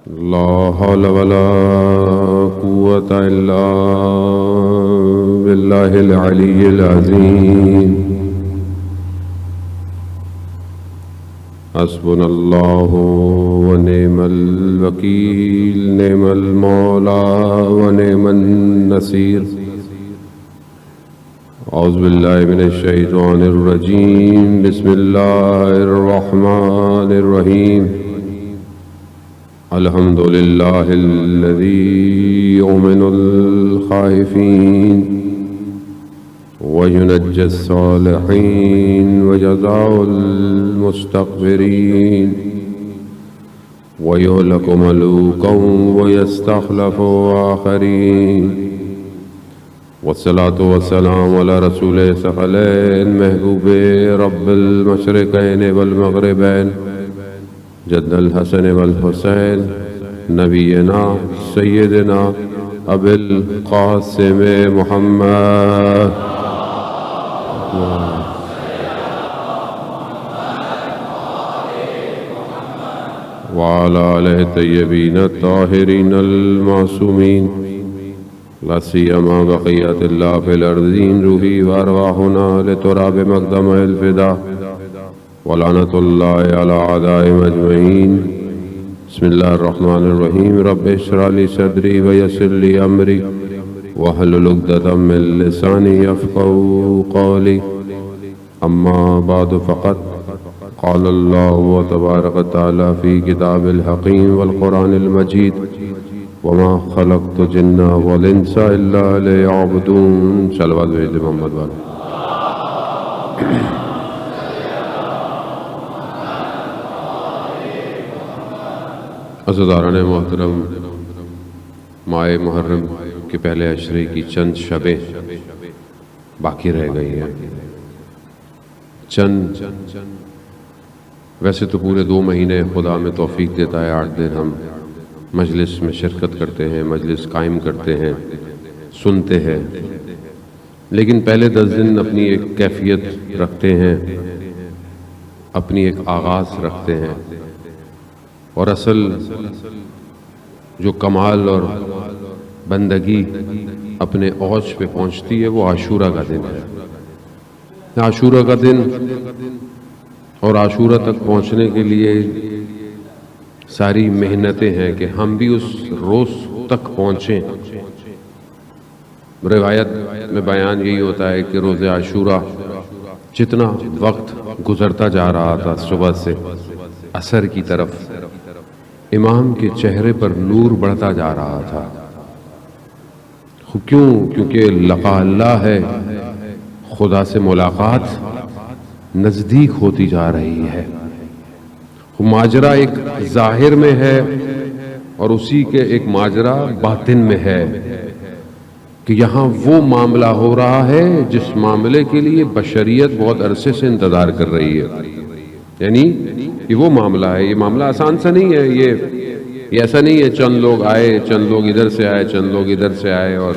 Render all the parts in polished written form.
لا حول ولا قوة إلا بالله العلي العظيم. حسبنا الله ونعم الوكيل، نعم المولى ونعم النصير. أعوذ بالله من الشيطان الرجيم. بسم الله الرحمن الرحيم. الحمد لله الذي يؤمن الخائفين وينجي الصالحين وجزاء المستغفرين ويهلك ملوكا ويستخلف آخرين. والصلاة والسلام على رسول ثقلين محبوب رب المشرقين والمغربين جد الحسن والحسين نبينا سيدنا أبي القاسم محمد وعلى آله الطيبين الطاهرين المعصومين، لا سيما بقية الله في الأرضين، روحي وأرواحنا لتراب مقدم الفداء، ولعنة الله على أعدائهم أجمعين. بسم الله الرحمن الرحيم. رب اشرح لي صدري ويسر لي أمري واحلل عقدة من لساني يفقهوا قولي. أما بعد فقد قال الله تبارك وتعالى في كتاب الحكيم والقرآن المجيد: وما خلقت الجن والإنس إلا ليعبدون. صلوات بھیج محمد والے. عزیزان محترم، ماہ محرم کے پہلے عشرے کی چند شبیں باقی رہ گئی ہیں. ویسے تو پورے 2 مہینے خدا میں توفیق دیتا ہے، 8 دن ہم مجلس میں شرکت کرتے ہیں، مجلس قائم کرتے ہیں، سنتے ہیں، لیکن پہلے 10 دن اپنی ایک کیفیت رکھتے ہیں، اپنی ایک آغاز رکھتے ہیں، اور اصل جو کمال اور بندگی اپنے اوج پہ پہنچتی ہے وہ عاشورہ کا دن ہے. عاشورہ کا دن اور عاشورہ تک پہنچنے کے لیے ساری محنتیں ہیں کہ ہم بھی اس روز تک پہنچیں. روایت میں بیان یہی ہوتا ہے کہ روز عاشورہ جتنا وقت گزرتا جا رہا تھا صبح سے عصر کی طرف، امام کے چہرے پر نور بڑھتا جا رہا تھا. کیوں؟ کیونکہ لقاء اللہ ہے، خدا سے ملاقات نزدیک ہوتی جا رہی ہے. ماجرا ایک ظاہر میں ہے اور اسی کے ایک ماجرا باطن میں ہے کہ یہاں وہ معاملہ ہو رہا ہے جس معاملے کے لیے بشریت بہت عرصے سے انتظار کر رہی ہے. یعنی یہ وہ معاملہ ہے. یہ معاملہ آسان سا نہیں ہے. یہ ایسا نہیں ہے چند لوگ آئے، چند لوگ ادھر سے آئے، چند لوگ ادھر سے آئے اور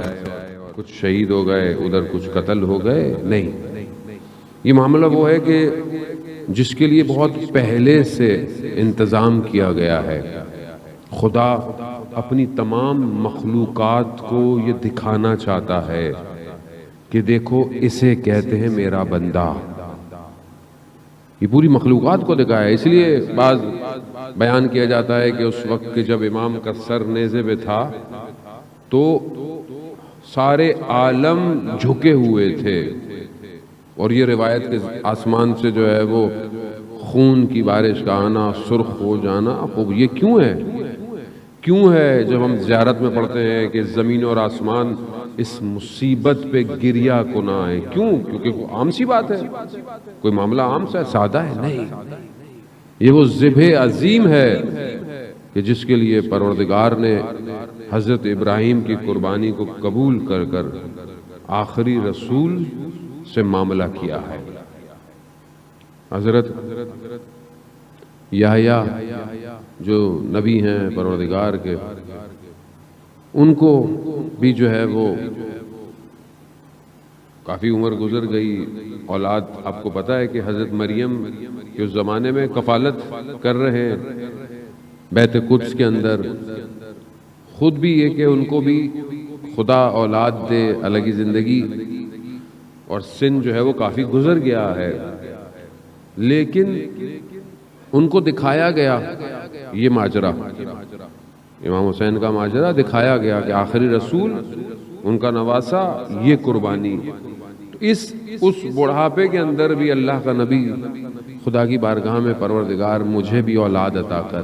کچھ شہید ہو گئے، ادھر کچھ قتل ہو گئے. نہیں، یہ معاملہ وہ ہے کہ جس کے لیے بہت پہلے سے انتظام کیا گیا ہے. خدا اپنی تمام مخلوقات کو یہ دکھانا چاہتا ہے کہ دیکھو اسے کہتے ہیں میرا بندہ. یہ پوری مخلوقات کو دکھایا ہے. اس لیے بعض بیان کیا جاتا ہے کہ اس وقت کے جب امام کا سر نیزے پہ تھا تو سارے عالم جھکے ہوئے تھے، اور یہ روایت کے آسمان سے جو ہے وہ خون کی بارش کا آنا، سرخ ہو جانا. خوب یہ کیوں ہے جب ہم زیارت میں پڑھتے ہیں کہ زمین اور آسمان اس مصیبت پہ گریا کو نہ آئے. کیوں؟ کیونکہ وہ عام سی بات ہے، کوئی معاملہ عام سا سادہ ہے. نہیں، یہ وہ ذبح عظیم ہے کہ جس کے لیے پروردگار نے حضرت ابراہیم کی قربانی کو قبول کر کر آخری رسول سے معاملہ کیا ہے. حضرت یحییٰ جو نبی ہیں پروردگار کے، ان کو بھی جو ہے وہ کافی عمر گزر گئی، اولاد آپ کو پتہ ہے کہ حضرت مریم کے اس زمانے میں کفالت کر رہے ہیں بیت قدس کے اندر خود بھی یہ کہ ان کو بھی خدا اولاد دے، الگ ہی زندگی، اور سن جو ہے وہ کافی گزر گیا ہے، لیکن ان کو دکھایا گیا یہ ماجرا، امام حسین کا ماجرا دکھایا گیا کہ آخری رسول ان کا نواسا یہ قربانی. تو اس بڑھاپے کے اندر بھی اللہ کا نبی خدا کی بارگاہ میں پروردگار مجھے بھی اولاد عطا کر،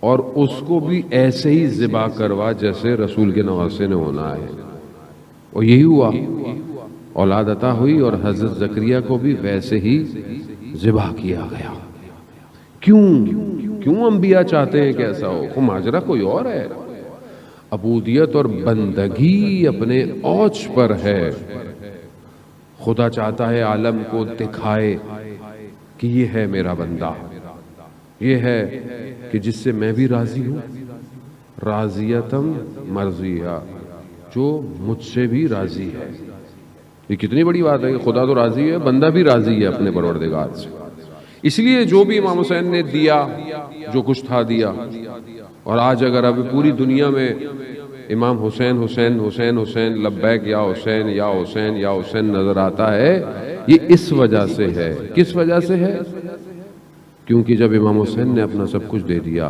اور اس کو بھی ایسے ہی ذبح کروا جیسے رسول کے نواسے نے ہونا ہے. اور یہی ہوا، اولاد عطا ہوئی اور حضرت زکریا کو بھی ویسے ہی ذبح کیا گیا. کیوں انبیاء چاہتے ہیں کہ ایسا ہو؟ وہ ماجرا کوئی اور ہے. عبودیت اور بندگی اپنے اوج پر ہے. خدا چاہتا ہے عالم کو دکھائے کہ یہ ہے میرا بندہ، یہ ہے کہ جس سے میں بھی راضی ہوں، راضیتم مرضیہ، جو مجھ سے بھی راضی ہے. یہ کتنی بڑی بات ہے کہ خدا تو راضی ہے، بندہ بھی راضی ہے اپنے پروردگار سے. اس لیے جو بھی امام حسین نے دیا، جو کچھ تھا دیا. اور آج اگر اب پوری دنیا میں امام حسین حسین حسین حسین لبیک یا حسین یا حسین یا حسین نظر آتا ہے، یہ اس وجہ سے ہے. کس وجہ سے ہے؟ کیونکہ جب امام حسین نے اپنا سب کچھ دے دیا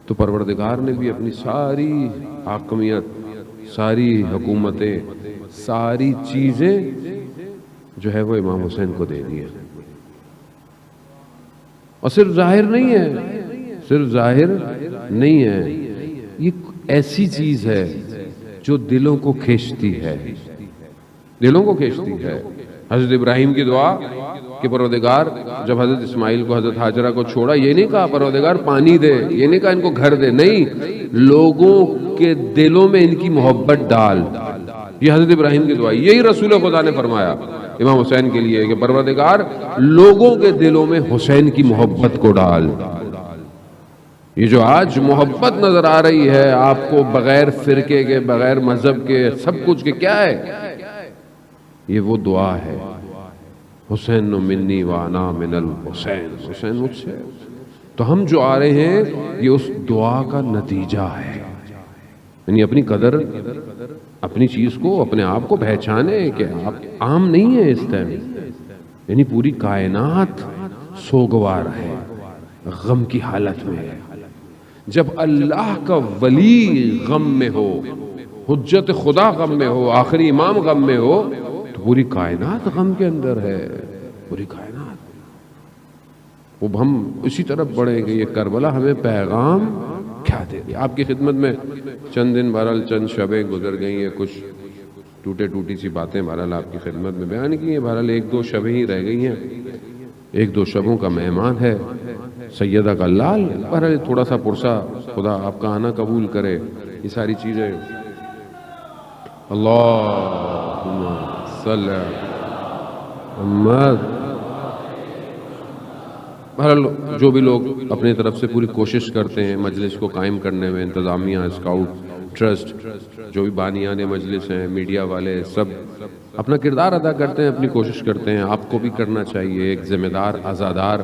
تو پروردگار نے بھی اپنی ساری حاکمیت، ساری حکومتیں، ساری چیزیں جو ہے وہ امام حسین کو دے دی. اور صرف ظاہر نہیں ہے، صرف ظاہر نہیں ہے، یہ ایسی چیز ہے جو دلوں کو کھینچتی ہے، دلوں کو کھینچتی ہے. حضرت ابراہیم کی دعا کہ پروردگار جب حضرت اسماعیل کو حضرت ہاجرہ کو چھوڑا، یہ نہیں کہا پروردگار پانی دے، یہ نہیں کہا ان کو گھر دے، نہیں، لوگوں کے دلوں میں ان کی محبت ڈال. یہ حضرت ابراہیم کی دعا، یہی رسول خدا نے فرمایا امام حسین کے لیے کہ پروردگار لوگوں کے دلوں میں حسین کی محبت کو ڈال. یہ جو آج محبت نظر آ رہی ہے آپ کو بغیر فرقے کے، بغیر مذہب کے، سب کچھ کے، کیا ہے؟ یہ وہ دعا ہے، حسین منی وانا من الحسین، حسین مجھ سے. تو ہم جو آ رہے ہیں یہ اس دعا کا نتیجہ ہے. یعنی اپنی قدر، اپنی چیز کو، اپنے آپ کو پہچانے کہ آپ عام نہیں ہے اس ٹائم. یعنی پوری کائنات سوگوار ہے، غم کی حالت میں ہے. جب اللہ کا ولی غم میں ہو، حجت خدا غم میں ہو، آخری امام غم میں ہو، تو پوری کائنات غم کے اندر ہے، پوری کائنات. وہ ہم اسی طرف بڑھیں گے. یہ کربلا ہمیں پیغام کیا دے رہی ہے؟ آپ کی خدمت میں چند دن بہرحال چند شبیں گزر گئی ہیں، کچھ ٹوٹی سی باتیں بہرحال آپ کی خدمت میں بیان کی ہیں. بہرحال ایک دو شبیں ہی رہ گئی ہیں، ایک دو شبوں کا مہمان ہے سیدہ کا لال. بہرحال تھوڑا سا پرسا، خدا آپ کا آنا قبول کرے. یہ ساری چیزیں اللہم صلی محمد. بہرحال جو بھی لوگ اپنی طرف سے پوری کوشش کرتے ہیں مجلس کو قائم کرنے میں، انتظامیہ، اسکاؤٹ ٹرسٹ، جو بھی بانیان مجلس ہیں، میڈیا والے، سب اپنا کردار ادا کرتے ہیں، اپنی کوشش کرتے ہیں. آپ کو بھی کرنا چاہیے، ایک ذمہ دار، آزادار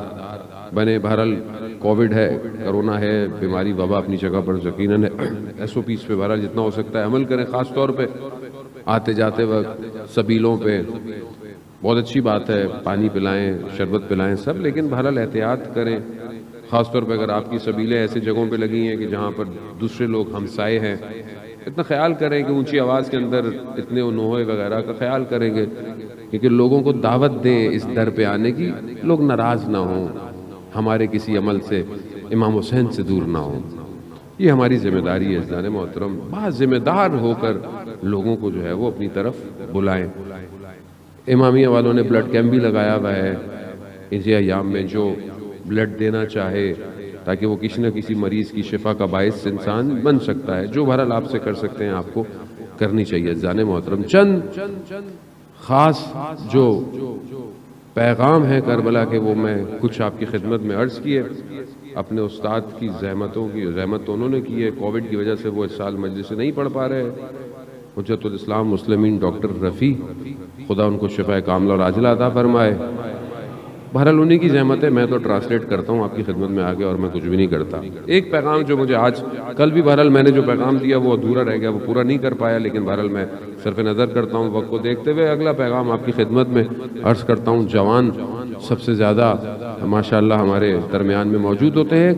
بنے. بہرحال کووڈ ہے، کرونا ہے، بیماری، وبا اپنی جگہ پر یقیناً ایس او پیز پہ بہرحال جتنا ہو سکتا ہے عمل کریں. خاص طور پہ آتے جاتے وقت سبیلوں پہ بہت اچھی بات ہے، پانی پلائیں، شربت پلائیں سب، لیکن بہرحال احتیاط کریں. خاص طور پہ اگر آپ کی سبیلیں ایسی جگہوں پہ لگی ہیں کہ جہاں پر دوسرے لوگ ہمسائے ہیں، اتنا خیال کریں کہ اونچی آواز کے اندر اتنے نوحے وغیرہ کا خیال کریں گے، کیونکہ لوگوں کو دعوت دیں اس در پہ آنے کی، لوگ ناراض نہ ہوں، ہمارے کسی عمل سے امام حسین سے دور نہ ہوں. یہ ہماری ذمہ داری ہے عزیزان محترم. بہت ذمہ دار ہو کر لوگوں کو جو ہے وہ اپنی طرف بلائیں. امامیہ والوں نے بلڈ کیمپ بھی لگایا ہوا ہے اسی ایام میں. جو بلڈ دینا چاہے تاکہ وہ کسی نہ کسی مریض کی شفا کا باعث انسان بن سکتا ہے، جو بہرحال آپ سے کر سکتے ہیں آپ کو کرنی چاہیے. عزیزان محترم چند خاص جو پیغام ہے کربلا کے وہ میں کچھ آپ کی خدمت میں عرض کیے. اپنے استاد کی زحمت تو انہوں نے کی ہے، کووڈ کی وجہ سے وہ اس سال مجلس سے نہیں پڑھ پا رہے. حجت الاسلام مسلمین ڈاکٹر رفیع، خدا ان کو شفا کاملہ اور عاجلہ عطا فرمائے. بہرحال انہیں کی زحمت ہے، میں تو ٹرانسلیٹ کرتا ہوں آپ کی خدمت میں آگے، اور میں کچھ بھی نہیں کرتا۔ ایک پیغام جو مجھے آج کل بھی بہرحال میں نے جو پیغام دیا وہ ادھورا رہ گیا، وہ پورا نہیں کر پایا، لیکن بہرحال میں صرف نظر کرتا ہوں وقت کو دیکھتے ہوئے، اگلا پیغام آپ کی خدمت میں عرض کرتا ہوں۔ جوان سب سے زیادہ ماشاءاللہ ہمارے درمیان میں موجود ہوتے ہیں۔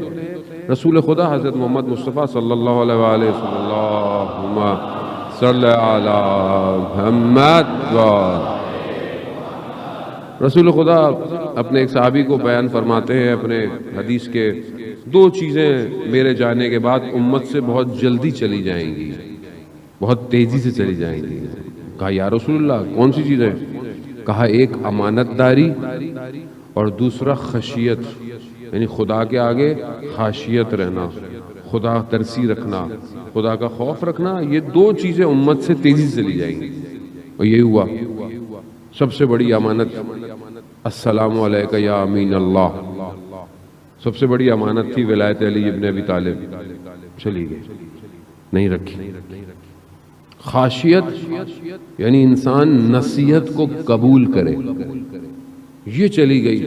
رسول خدا حضرت محمد مصطفیٰ صلی اللہ علیہ وآلہ وسلم صلی علی محمد رسول خدا اپنے ایک صحابی کو بیان فرماتے ہیں اپنے حدیث کے، دو چیزیں میرے جانے کے بعد امت سے بہت جلدی چلی جائیں گی، بہت تیزی سے چلی جائیں گی۔ کہا یا رسول اللہ کون سی چیزیں؟ کہا ایک امانت داری اور دوسرا خشیت، یعنی خدا کے آگے خاشیت رہنا، خدا ترسی رکھنا، خدا کا خوف رکھنا، یہ دو چیزیں امت سے تیزی سے چلی جائیں گی۔ اور یہی ہوا۔ سب سے بڑی امانت السلام علیکہ یا امین اللہ، سب سے بڑی امانت تھی ولایت علی ابن ابی طالب، چلی گئی، نہیں رکھی۔ خاشیت یعنی انسان نصیحت کو قبول کرے، یہ چلی گئی۔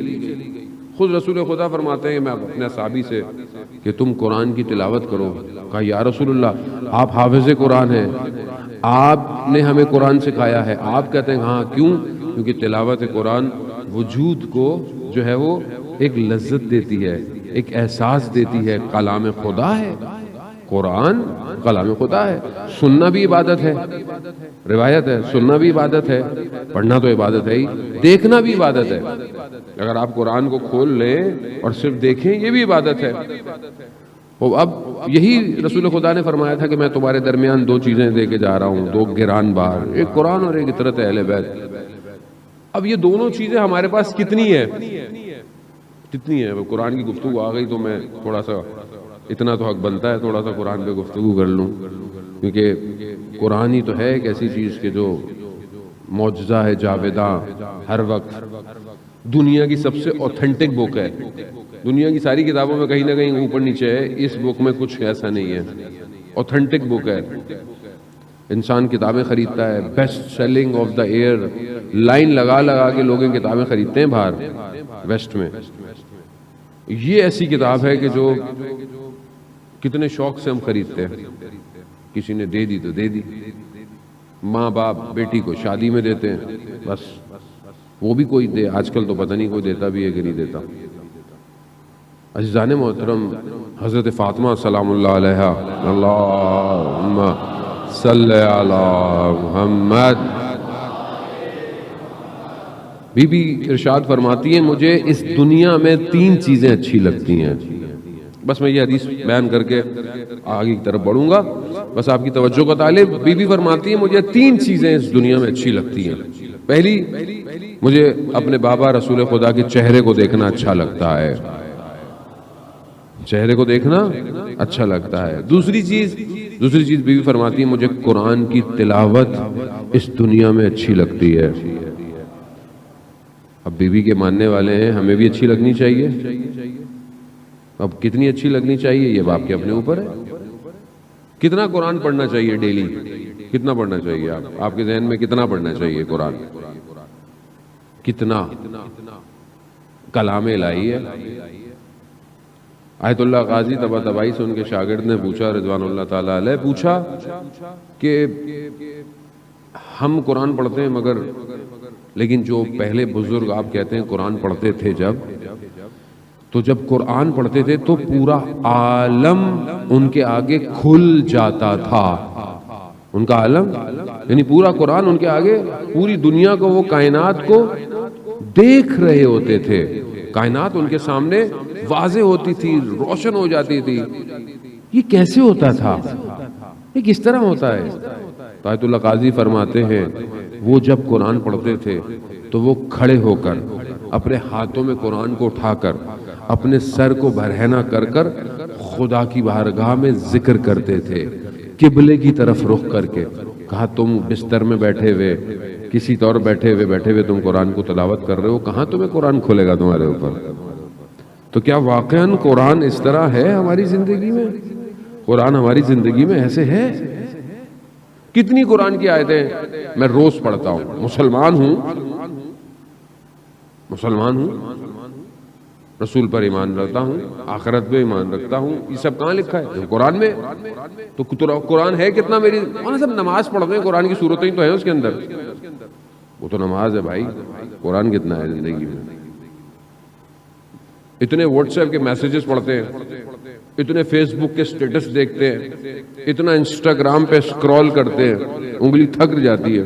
خود رسول خدا فرماتے ہیں میں اپنے صحابی سے کہ تم قرآن کی تلاوت کرو۔ کہا یا رسول اللہ آپ حافظ قرآن ہیں، آپ نے ہمیں قرآن سکھایا ہے۔ آپ کہتے ہیں ہاں، کیوں؟ کیونکہ تلاوت قرآن وجود کو جو ہے وہ ایک لذت دیتی ہے، ایک احساس دیتی ہے، کلام خدا ہے قرآن، کلام خدا ہے۔ سننا بھی عبادت ہے، روایت ہے، سننا بھی عبادت ہے، پڑھنا تو عبادت ہے ہی، دیکھنا بھی عبادت ہے۔ اگر آپ قرآن کو کھول لیں اور صرف دیکھیں یہ بھی عبادت ہے۔ اب یہی رسول خدا نے فرمایا تھا کہ میں تمہارے درمیان دو چیزیں دے کے جا رہا ہوں، دو گران بار، ایک قرآن اور ایک اطرت اہل بیت۔ اب یہ دونوں چیزیں ہمارے پاس کتنی ہے؟ کتنی ہے؟ قرآن کی گفتگو آ گئی تو میں تھوڑا سا، اتنا تو حق بنتا ہے تھوڑا سا قرآن پہ گفتگو کر لوں، کیونکہ قرآن ہی تو ہے ایک ایسی چیز کہ جو معجزہ ہے جاویداں، ہر وقت دنیا کی سب سے اوتھینٹک بک ہے۔ دنیا کی ساری کتابوں میں کہیں نہ کہیں اوپر نیچے ہے، اس بک میں کچھ ایسا نہیں ہے، اوتھینٹک بک ہے۔ انسان کتابیں خریدتا ہے، best selling of the year, line لگا لگا کے لوگ کتابیں خریدتے ہیں باہر ویسٹ میں۔ یہ ایسی کتاب ہے کہ جو کتنے شوق سے ہم خریدتے ہیں، کسی نے دے دی تو دے دی، ماں باپ بیٹی کو شادی میں دیتے ہیں، بس وہ بھی کوئی دے، آج کل تو پتہ نہیں کوئی دیتا بھی ہے کہ نہیں دیتا۔ عزیزان محترم، حضرت فاطمہ سلام اللہ علیہا، اللہم صلی علی محمد، بی بی ارشاد فرماتی ہیں مجھے اس دنیا میں تین چیزیں اچھی لگتی ہیں۔ بس میں یہ حدیث بیان کر کے آگے کی طرف بڑھوں گا، بس آپ کی توجہ کا طالب۔ بی بی فرماتی ہیں مجھے تین چیزیں اس دنیا میں اچھی لگتی ہیں۔ پہلی، مجھے اپنے بابا رسول خدا کے چہرے کو دیکھنا اچھا لگتا ہے، چہرے کو دیکھنا اچھا لگتا ہے۔ دوسری چیز بی بی فرماتی ہے مجھے قرآن کی تلاوت اس دنیا میں اچھی لگتی ہے۔ اب بی بی کے ماننے والے ہیں، ہمیں بھی اچھی لگنی چاہیے۔ اب کتنی اچھی لگنی چاہیے یہ باپ کے اپنے اوپر ہے۔ کتنا قرآن پڑھنا چاہیے ڈیلی؟ کتنا پڑھنا چاہیے؟ آپ کے ذہن میں کتنا پڑھنا چاہیے قرآن؟ کتنا؟ کلام الہی ہے۔ آیت اللہ قاضی طباطبائی سے ان کے شاگرد نے پوچھا، رضوان اللہ تعالیٰ علیہ، پوچھا کہ ہم قرآن پڑھتے ہیں مگر لیکن جو پہلے بزرگ آپ کہتے ہیں قرآن پڑھتے تھے جب قرآن پڑھتے تھے تو پورا عالم ان کے آگے کھل جاتا تھا۔ ان کا عالم یعنی پورا قرآن ان کے آگے، پوری دنیا کو، وہ کائنات کو دیکھ رہے ہوتے تھے، کائنات ان کے سامنے واضح ہوتی تھی، روشن ہو جاتی تھی۔ یہ کیسے ہوتا تھا؟ یہ کس طرح ہوتا ہے؟ آیت اللہ قاضی فرماتے ہیں وہ جب قرآن پڑھتے تھے تو وہ کھڑے ہو کر اپنے ہاتھوں میں قرآن کو اٹھا کر اپنے سر کو برہنہ کر کر خدا کی بارگاہ میں ذکر کرتے تھے، قبلے کی طرف رخ کر کے۔ کہا تم بستر میں بیٹھے ہوئے، کسی طور بیٹھے ہوئے تم قرآن کو تلاوت کر رہے ہو، کہاں تمہیں قرآن کھولے گا تمہارے اوپر؟ تو کیا واقعاً قرآن اس طرح ہے ہماری زندگی میں؟ قرآن ہماری زندگی میں ایسے ہے؟ کتنی قرآن کی آیتیں میں روز پڑھتا ہوں، مسلمان ہوں، رسول پر ایمان رکھتا ہوں، آخرت پہ ایمان رکھتا ہوں، یہ سب کہاں لکھا ہے؟ قرآن میں۔ تو قرآن ہے کتنا؟ میری سب نماز پڑھتے ہیں، قرآن کی صورتیں تو ہیں اس کے اندر، وہ تو نماز ہے بھائی، قرآن کتنا ہے زندگی میں؟ اتنے واٹس ایپ کے میسیجز پڑھتے ہیں، اتنے فیس بک کے سٹیٹس دیکھتے ہیں، اتنا انسٹاگرام پہ سکرول کرتے ہیں، انگلی تھک جاتی ہے،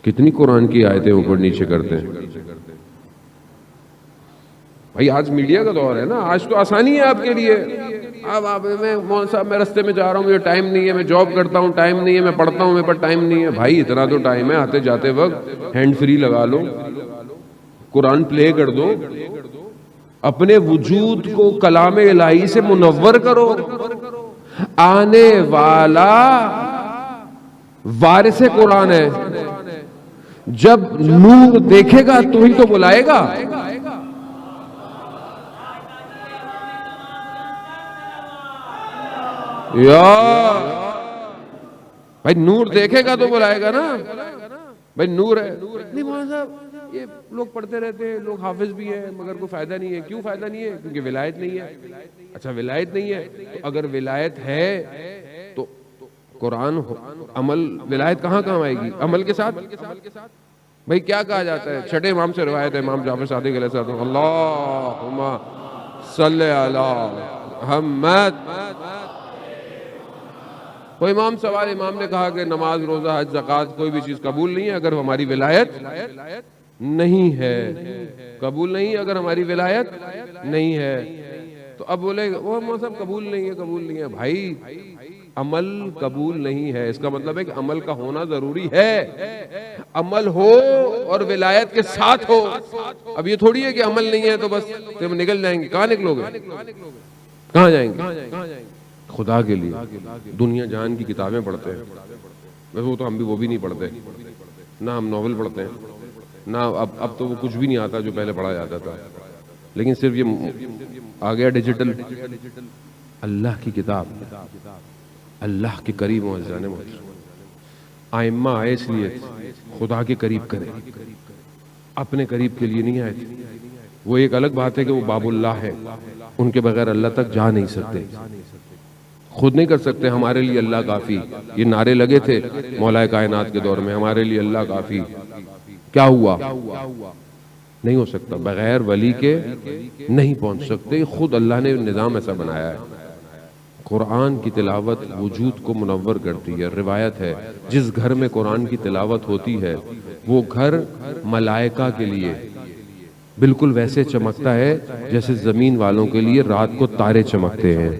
کتنی قرآن کی آیتیں اوپر نیچے کرتے ہیں بھائی۔ آج میڈیا کا دور ہے نا، آج تو آسانی ہے آپ کے لیے۔ اب میں مولوی صاحب میں رستے میں جا رہا ہوں، مجھے ٹائم نہیں ہے، میں جاب کرتا ہوں، ٹائم نہیں ہے، میں پڑھتا ہوں، میرے پاس ٹائم نہیں ہے۔ بھائی اتنا تو ٹائم ہے، آتے جاتے وقت ہینڈ فری لگا لو، قرآن پلے کر دو، اپنے وجود کو کلام الہی سے منور کرو۔ آنے والا وارث قرآن ہے، جب نور دیکھے گا تو ہی تو بلائے گا۔ یا بھائی نور دیکھے گا تو بلائے گا نا بھائی، نور ہے۔ نہیں مولانا صاحب یہ لوگ پڑھتے رہتے ہیں، لوگ حافظ بھی ہیں، مگر کوئی فائدہ نہیں ہے۔ کیوں فائدہ نہیں ہے؟ کیونکہ ولایت نہیں ہے۔ اچھا ولایت نہیں ہے تو اگر ولایت ہے تو قرآن عمل، ولایت کہاں آئے گی؟ عمل کے ساتھ۔ بھائی کیا کہا جاتا ہے؟ چھٹے امام سے روایت ہے، امام جعفر صادق علیہ السلام، اللہم صلی علی محمد۔ وہ امام سوال، امام نے کہا کہ نماز، روزہ، حج، زکوٰۃ کوئی بھی چیز قبول نہیں ہے اگر ہماری ولایت نہیں ہے، قبول نہیں اگر ہماری ولایت نہیں ہے۔ تو اب بولے وہ سب قبول نہیں ہے، قبول نہیں ہے۔ بھائی عمل قبول نہیں ہے، اس کا مطلب ہے کہ عمل کا ہونا ضروری ہے، عمل ہو اور ولایت کے ساتھ ہو۔ اب یہ تھوڑی ہے کہ عمل نہیں ہے تو بس تم نکل جائیں گے۔ کہاں نکلو گے؟ کہاں جائیں گے؟ خدا کے لیے دنیا جہان کی کتابیں پڑھتے ہیں، ویسے وہ تو ہم بھی وہ بھی نہیں پڑھتے، نہ ہم ناول پڑھتے ہیں، نہ اب تو وہ کچھ بھی نہیں آتا جو پہلے پڑھا جاتا تھا، لیکن صرف یہ آ گیا ڈیجیٹل۔ اللہ کی کتاب، اللہ کے قریب معززان محترم، ائمہ آئے اس لیے خدا کے قریب کرے، اپنے قریب کے لیے نہیں آئے تھے۔ وہ ایک الگ بات ہے کہ وہ باب اللہ ہے، ان کے بغیر اللہ تک جا نہیں سکتے، خود نہیں کر سکتے۔ ہمارے لیے اللہ کافی، یہ نعرے لگے تھے مولا کائنات کے دور میں، ہمارے لیے اللہ کافی۔ کیا ہوا؟ نہیں ہو سکتا، بغیر ولی کے نہیں پہنچ سکتے، خود اللہ نے نظام ایسا بنایا ہے۔ قرآن کی تلاوت وجود کو منور کرتی ہے۔ روایت ہے جس گھر میں قرآن کی تلاوت ہوتی ہے وہ گھر ملائکہ کے لیے بالکل ویسے چمکتا ہے جیسے زمین والوں کے لیے رات کو تارے چمکتے ہیں۔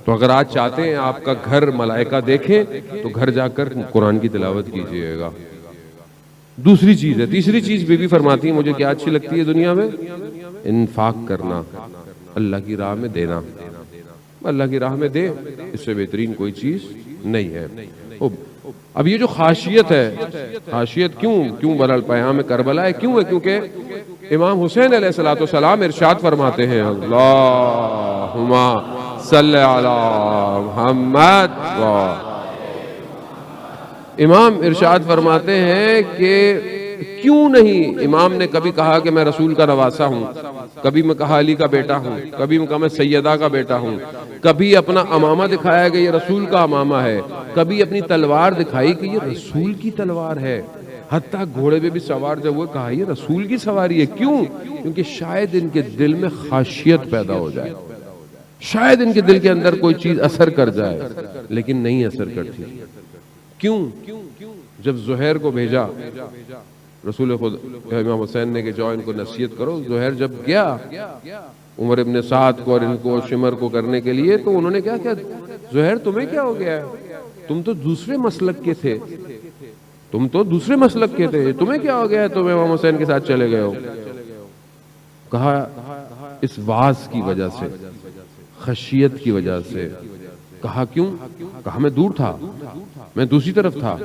تو اگر آج چاہتے ہیں آپ کا گھر ملائکہ دیکھیں تو گھر جا کر قرآن کی تلاوت کیجئے گا۔ دوسری چیز ہے، تیسری چیز بی بی فرماتی ہیں مجھے کیا اچھی لگتی ہے دنیا میں؟ انفاق کرنا، اللہ کی راہ میں دینا۔ اللہ کی راہ میں دے، اس سے بہترین کوئی چیز نہیں ہے۔ اب یہ جو خاشیت ہے، خاشیت کیوں برحال پیام کربلا ہے؟ کیوں ہے؟ کیونکہ امام حسین علیہ السلام ارشاد فرماتے ہیں، اللہم صلی علی محمد۔ امام ارشاد فرماتے ہیں کہ کیوں نہیں امام نے کبھی کہا کہ میں رسول کا نواسہ ہوں، کبھی میں کہا علی کا بیٹا ہوں، کبھی میں کہا میں سیدہ کا بیٹا ہوں، کبھی اپنا امامہ دکھایا کہ یہ رسول کا امامہ ہے، کبھی اپنی تلوار دکھائی کہ یہ رسول کی تلوار ہے، حتیٰ گھوڑے پہ بھی سوار جب وہ کہا یہ رسول کی سواری ہے۔ کیوں؟ کیونکہ شاید ان کے دل میں خاشیت پیدا ہو جائے، شاید ان کے دل کے اندر کوئی چیز اثر کر جائے، لیکن نہیں اثر کرتی۔ کیوں؟ جب زہیر کو بھیجا رسول خود امام حسین نے کہ جاؤ ان کو نصیحت کرو، زہیر جب گیا عمر ابن سعد کو اور ان کو شمر کو کرنے کے لیے، تو انہوں نے کیا کہا، زہیر تمہیں کیا ہو گیا ہے؟ تم تو دوسرے مسلک کے تھے، تم تو دوسرے مسلک کے تھے، تمہیں کیا ہو گیا ہے تم امام حسین کے ساتھ چلے گئے ہو؟ کہا اس واز کی وجہ سے، خشیت کی وجہ سے۔ کہا کیوں؟ کہا میں دور تھا، میں دوسری طرف تھا،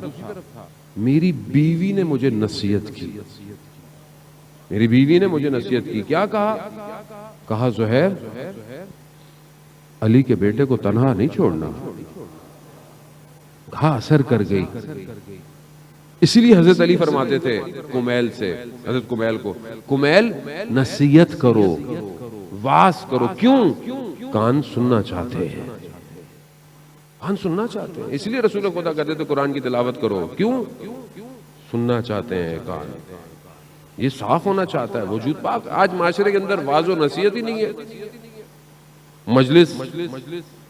میری بیوی نے مجھے نصیحت کی، میری بیوی نے مجھے نصیحت کی۔ کیا کہا؟ کہا زہیر علی کے بیٹے کو تنہا نہیں چھوڑنا۔ کہا اثر کر گئی، اسی لیے حضرت علی فرماتے تھے کمیل سے، حضرت کمیل کو، کمیل نصیحت کرو، واز کرو، کیوں؟ کان سننا چاہتے ہیں، کان سننا چاہتے ہیں، اس لیے رسول خدا کہتے تھے قرآن کی تلاوت کرو، کیوں؟ سننا چاہتے ہیں کان، یہ صاف ہونا چاہتا ہے وجود پاک۔ آج معاشرے کے اندر واز و نصیحت ہی نہیں ہے۔ مجلس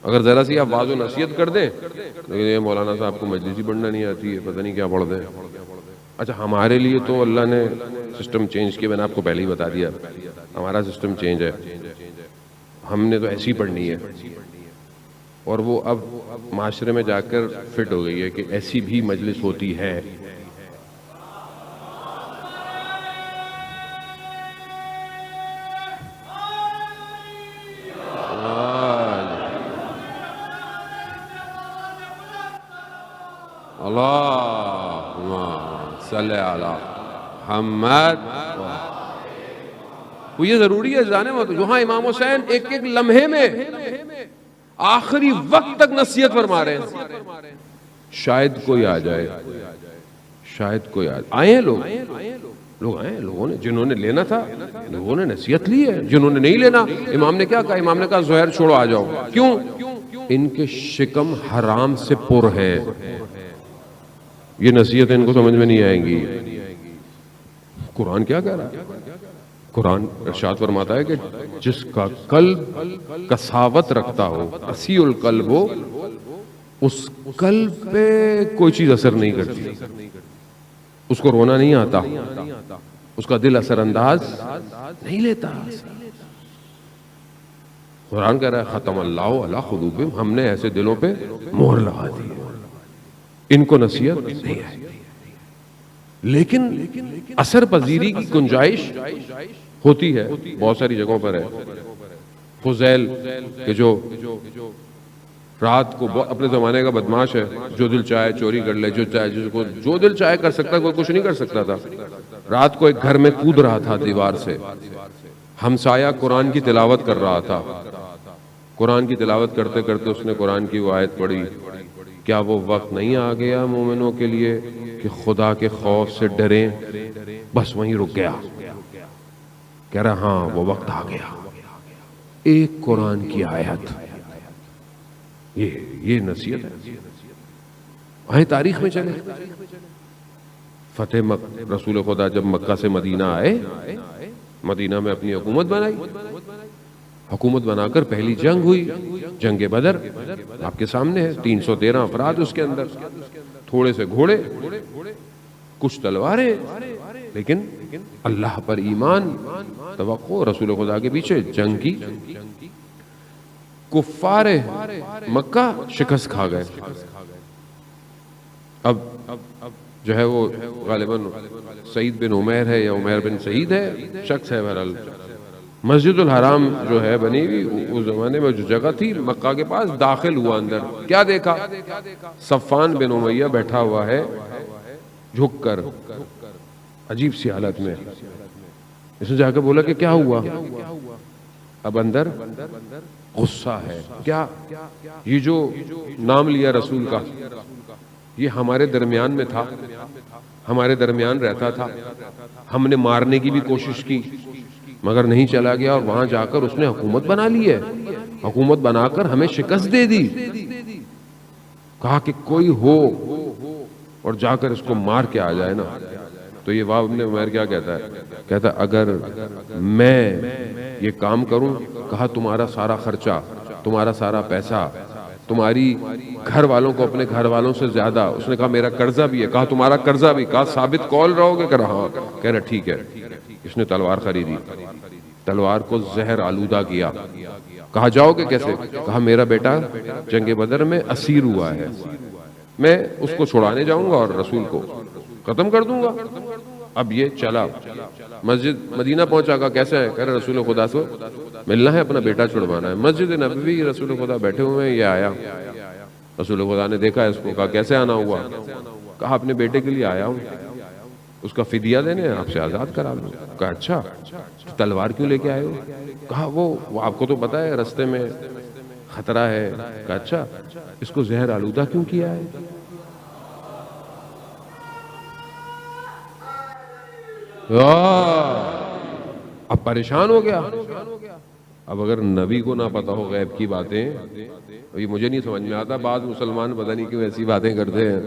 اگر ذرا سی آپ واز و نصیحت کر دیں، لیکن یہ مولانا صاحب کو مجلس ہی پڑھنا نہیں آتی ہے، پتہ نہیں کیا پڑھ دیں۔ اچھا ہمارے لیے تو اللہ نے سسٹم چینج کیا، میں نے آپ کو پہلے ہی بتا دیا، ہمارا سسٹم چینج ہے، ہم نے تو ایسی پڑھنی ہے، اور وہ اب معاشرے میں جا کر فٹ ہو گئی ہے کہ ایسی بھی مجلس ہوتی ہے۔ اللہم صلی علی محمد۔ وہ یہ ضروری ہے جانے میں، یہاں امام حسین ایک ایک لمحے میں آخری وقت تک نصیحت فرما رہے ہیں۔ شاید کوئی آ جائے، شاید کوئی آئے ہیں لوگ آئے ہیں، لوگوں نے جنہوں نے لینا تھا لوگوں نے نصیحت لی ہے، جنہوں نے نہیں لینا، امام نے کیا کہا؟ امام نے کہا زہر چھوڑو آ جاؤ، کیوں؟ ان کے شکم حرام سے پر ہے، یہ نصیحت ان کو سمجھ میں نہیں آئیں گی۔ قرآن کیا کہہ رہا ہے؟ قرآن ارشاد فرماتا ہے کہ جس کا قلب کساوت رکھتا ہو، قسی القلب ہو، اس قلب پہ کوئی چیز اثر نہیں کرتی، اس کو رونا نہیں آتا، اس کا دل اثر انداز نہیں لیتا۔ قرآن کہہ رہا ہے ختم اللہ علی قلوبہم، ہم نے ایسے دلوں پہ مہر لگا دی، ان کو نصیحت نہیں ہے۔ لیکن اثر پذیری کی گنجائش ہوتی ہے، بہت ساری جگہوں پر ہے۔ فضیل کہ جو رات کو اپنے زمانے کا بدماش ہے، جو دل چاہے چوری کر لے، جو دل چاہے کر سکتا، کوئی کچھ نہیں کر سکتا تھا۔ رات کو ایک گھر میں کود رہا تھا دیوار سے، ہمسایہ قرآن کی تلاوت کر رہا تھا، قرآن کی تلاوت کرتے کرتے اس نے قرآن کی وہ آیت پڑھی، کیا وہ وقت نہیں آ گیا مومنوں کے لیے کہ خدا کے خوف سے ڈریں؟ بس وہیں رک گیا، کہہ رہا ہاں وہ وقت آ گیا۔ ایک قرآن کی آیت، یہ نصیحت ہے۔ آئے تاریخ میں چلے، فتح رسول خدا جب مکہ سے مدینہ آئے، مدینہ میں اپنی حکومت بنائی، حکومت بنا کر پہلی جنگ ہوئی، جنگ بدر آپ کے سامنے ہے، 313 افراد اس کے اندر، تھوڑے سے گھوڑے، کچھ تلواریں، لیکن اللہ پر ایمان، توقع، رسول خدا کے پیچھے جنگ کی۔ کفار مکہ شکست کھا گئے۔ اب جو ہے وہ غالباً سعید بن عمیر ہے یا عمیر بن سعید ہے، شخص ہے بہرحال، مسجد الحرام جو ہے بنی ہوئی اس زمانے میں جو جگہ تھی مکہ کے پاس، داخل ہوا اندر، کیا دیکھا؟ صفان بن امیہ بیٹھا ہوا ہے جھک کر، عجیب سی حالت میں۔ اس نے جا کے بولا کہ کیا ہوا؟ اب اندر غصہ ہے، کیا؟ یہ جو نام لیا رسول کا، یہ ہمارے درمیان میں تھا، ہمارے درمیان رہتا تھا، ہم نے مارنے کی بھی کوشش کی مگر نہیں چلا گیا، اور وہاں جا کر اس نے حکومت بنا لی ہے، حکومت بنا کر ہمیں شکست دے دی۔ کہا کہ کوئی ہو اور جا کر اس کو مار کے آ جائے نا۔ تو یہ واب ابن عمیر کیا کہتا ہے؟ کہتا اگر میں یہ کام کروں، کہا تمہارا سارا خرچہ، تمہارا سارا پیسہ، تمہاری گھر والوں کو اپنے گھر والوں سے زیادہ، اس نے کہا میرا قرضہ بھی ہے، کہا تمہارا قرضہ بھی، کہا ثابت قول رہو گے؟ کہا ہاں، کہہ رہا ٹھیک ہے۔ اس نے تلوار خریدی، تلوار کو زہر آلودہ کیا، کہا جاؤ گے کیسے؟ کہا میرا بیٹا جنگ بدر میں اسیر ہوا ہے، میں اس کو چھڑانے جاؤں گا اور رسول کو ختم کر دوں گا۔ اب یہ چلا، مسجد مدینہ پہنچا، کہا کیسا ہے؟ کہہ رہا رسول خدا سے ملنا ہے، اپنا بیٹا چھڑوانا ہے۔ مسجد نبوی رسول خدا بیٹھے ہوئے ہیں، یہ آیا، رسول خدا نے دیکھا اس کو، کہا کیسے آنا ہوا؟ کہا اپنے بیٹے کے لیے آیا ہوں، اس کا فدیہ دینے آپ سے آزاد کرا لوں۔ کہا اچھا، تلوار کیوں لے کے آئے ہو؟ کہا وہ آپ کو تو پتا ہے رستے میں خطرہ ہے۔ کہا اچھا، اس کو زہر آلودہ کیوں کیا ہے؟ اب پریشان ہو گیا. اب اگر نبی کو نہ پتا ہو غیب کی باتیں، یہ مجھے نہیں سمجھ میں آتا، بعض مسلمان پتہ نہیں کیوں ایسی باتیں کرتے ہیں.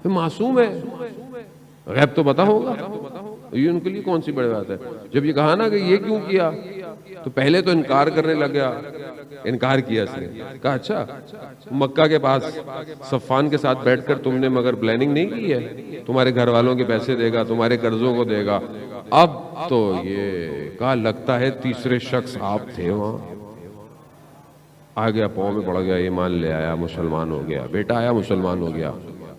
معصوم ہے، غیب تو پتا ہوگا، یہ ان کے لیے کون سی بڑی بات ہے. جب یہ کہا نا کہ یہ کیوں کیا، تو پہلے تو انکار کرنے لگ گیا. انکار کیا اس نے، کہا اچھا مکہ کے پاس صفان کے ساتھ بیٹھ کر تم نے مگر پلاننگ نہیں کی ہے، تمہارے گھر والوں کے پیسے دے گا، تمہارے قرضوں کو دے گا. اب تو یہ کہا لگتا ہے تیسرے شخص آپ تھے وہاں. آ گیا، پاؤں میں پڑ گیا، ایمان لے آیا، مسلمان ہو گیا. بیٹا آیا، مسلمان ہو گیا.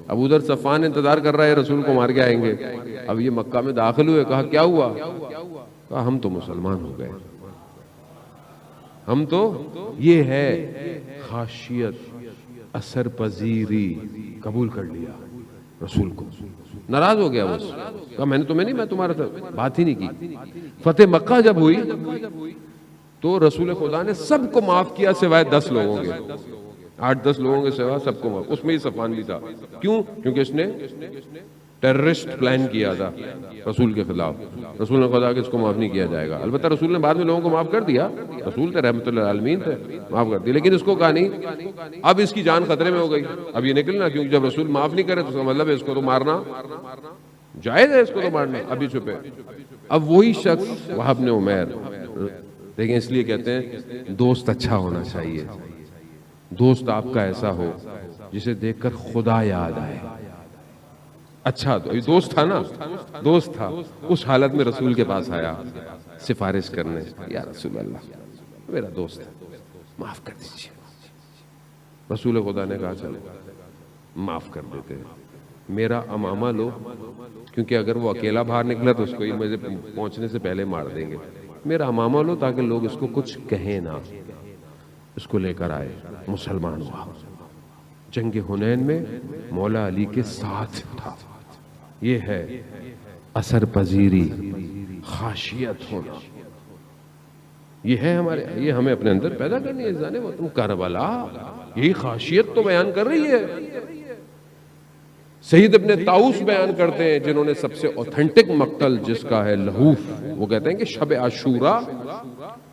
اب ادھر صفان انتظار کر رہا ہے رسول کو مار کے آئیں گے. اب یہ مکہ میں داخل ہوئے، کہا کیا ہوا؟ کہا ہم تو مسلمان ہو گئے. ہم تو، یہ ہے خاشیت، اثر پذیری، قبول کر لیا رسول کو. ناراض ہو گیا وہ، کہا میں نے تمہیں نہیں، میں تمہارا بات ہی نہیں کی. فتح مکہ جب ہوئی تو رسول خدا نے سب کو معاف کیا سوائے 10 لوگوں کے. 8-10 لوگوں کے سوا سب کو معاف. اس میں ہی صفوان بھی تھا. کیوں؟ کیونکہ اس نے ٹیررسٹ پلان کیا تھا رسول کے خلاف. رسول نے خدا کہ اس کو معاف نہیں کیا جائے گا. البتہ رسول نے بعد میں لوگوں کو معاف کر دیا، رسول تھے رحمت اللہ عالمین تھے، معاف کر دیا. لیکن اس کو کہا نہیں. اب اس کی جان خطرے میں ہو گئی. اب یہ نکلنا، کیونکہ جب رسول معاف نہیں کرے تو اس کا مطلب ہے اس کو تو مارنا جائز ہے، اس کو تو مارنا. ابھی چھپے. اب وہی شخص وہب بن عمیر، لیکن اس لیے کہتے ہیں دوست اچھا ہونا چاہیے. دوست آپ کا ایسا ہو جسے دیکھ کر خدا یاد آئے. اچھا دوست تھا نا، دوست تھا. اس حالت میں رسول کے پاس آیا سفارش کرنے، یا رسول اللہ میرا دوست ہے، معاف کر دیجیے. رسول خدا نے کہا چلو معاف کر دیتے ہیں. میرا امامہ لو، کیونکہ اگر وہ اکیلا باہر نکلا تو اس کو یہ مجھے پہنچنے سے پہلے مار دیں گے. میرا امامہ لو تاکہ لوگ اس کو کچھ کہیں نہ. اس کو لے کر آئے، مسلمان ہوا. جنگ حنین میں مولا علی کے ساتھ تھا. یہ ہے اثر پذیری، خاشیت ہونا. یہ ہے ہمارے، یہ ہمیں اپنے اندر پیدا کرنی ہے. جانے وہ تم کربلا، یہی خاشیت تو بیان کر رہی ہے. سید ابن طاؤس بیان کرتے ہیں، جنہوں نے سب سے اوتھینٹک مقتل جس کا ہے لہوف، وہ کہتے ہیں کہ شب عاشورہ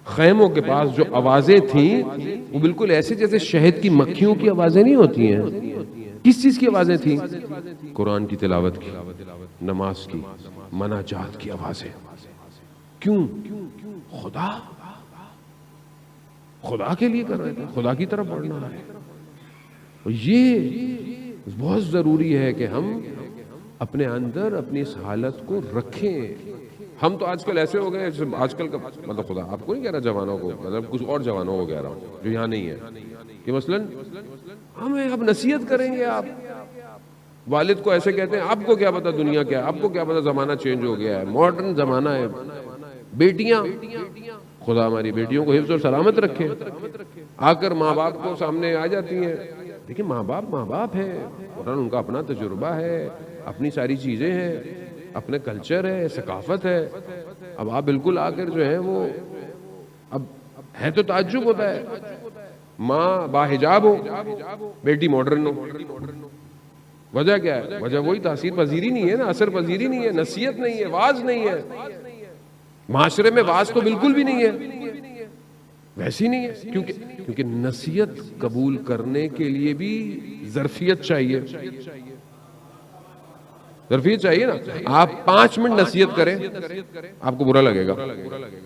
خیموں کے پاس جو آوازیں تھیں وہ بالکل ایسے جیسے شہد کی مکھیوں کی آوازیں نہیں ہوتی ہیں. کس چیز کی آوازیں تھیں؟ قرآن کی تلاوت کی، نماز کی، مناجات کی آوازیں. کیوں؟ خدا کے لیے کر رہے تھے، خدا کی طرف بڑھنا ہے. یہ بہت ضروری ہے کہ ہم اپنے اندر اپنی اس حالت کو رکھیں. ہم تو آج کل ایسے ہو گئے، آج کل کا مطلب خدا آپ کو نہیں کہہ رہا جوانوں کو، مطلب کچھ اور جوانوں کو کہہ رہا ہوں جو یہاں نہیں ہے، کہ مثلاً ہمیں اب نصیحت کریں گے. آپ والد کو ایسے کہتے ہیں، آپ کو کیا پتا دنیا کیا ہے، آپ کو کیا پتا زمانہ چینج ہو گیا ہے، ماڈرن زمانہ ہے. بیٹیاں، خدا ہماری بیٹیوں کو حفظ اور سلامت رکھے، آ کر ماں باپ کو سامنے آ جاتی ہیں. دیکھیں ماں باپ ہے، ان کا اپنا تجربہ ہے، اپنی ساری چیزیں ہیں، اپنے کلچر ہے، ثقافت ہے. اب آپ بالکل آ کر جو ہے وہ، اب ہے تو تعجب ہوتا ہے، ماں باحجاب ہو، بیٹی ماڈرن ہو. وجہ کیا ہے؟ وجہ وہی تاثیر پذیری نہیں ہے نا، اثر پذیری نہیں ہے، نصیحت نہیں ہے، واعظ نہیں ہے. معاشرے میں واعظ تو بالکل بھی نہیں ہے، ویسی نہیں ہے. کیونکہ نصیحت قبول کرنے کے لیے بھی ظرفیت چاہیے. ظرفیت چاہیے نا. آپ 5 منٹ نصیحت کریں، آپ کو برا لگے گا.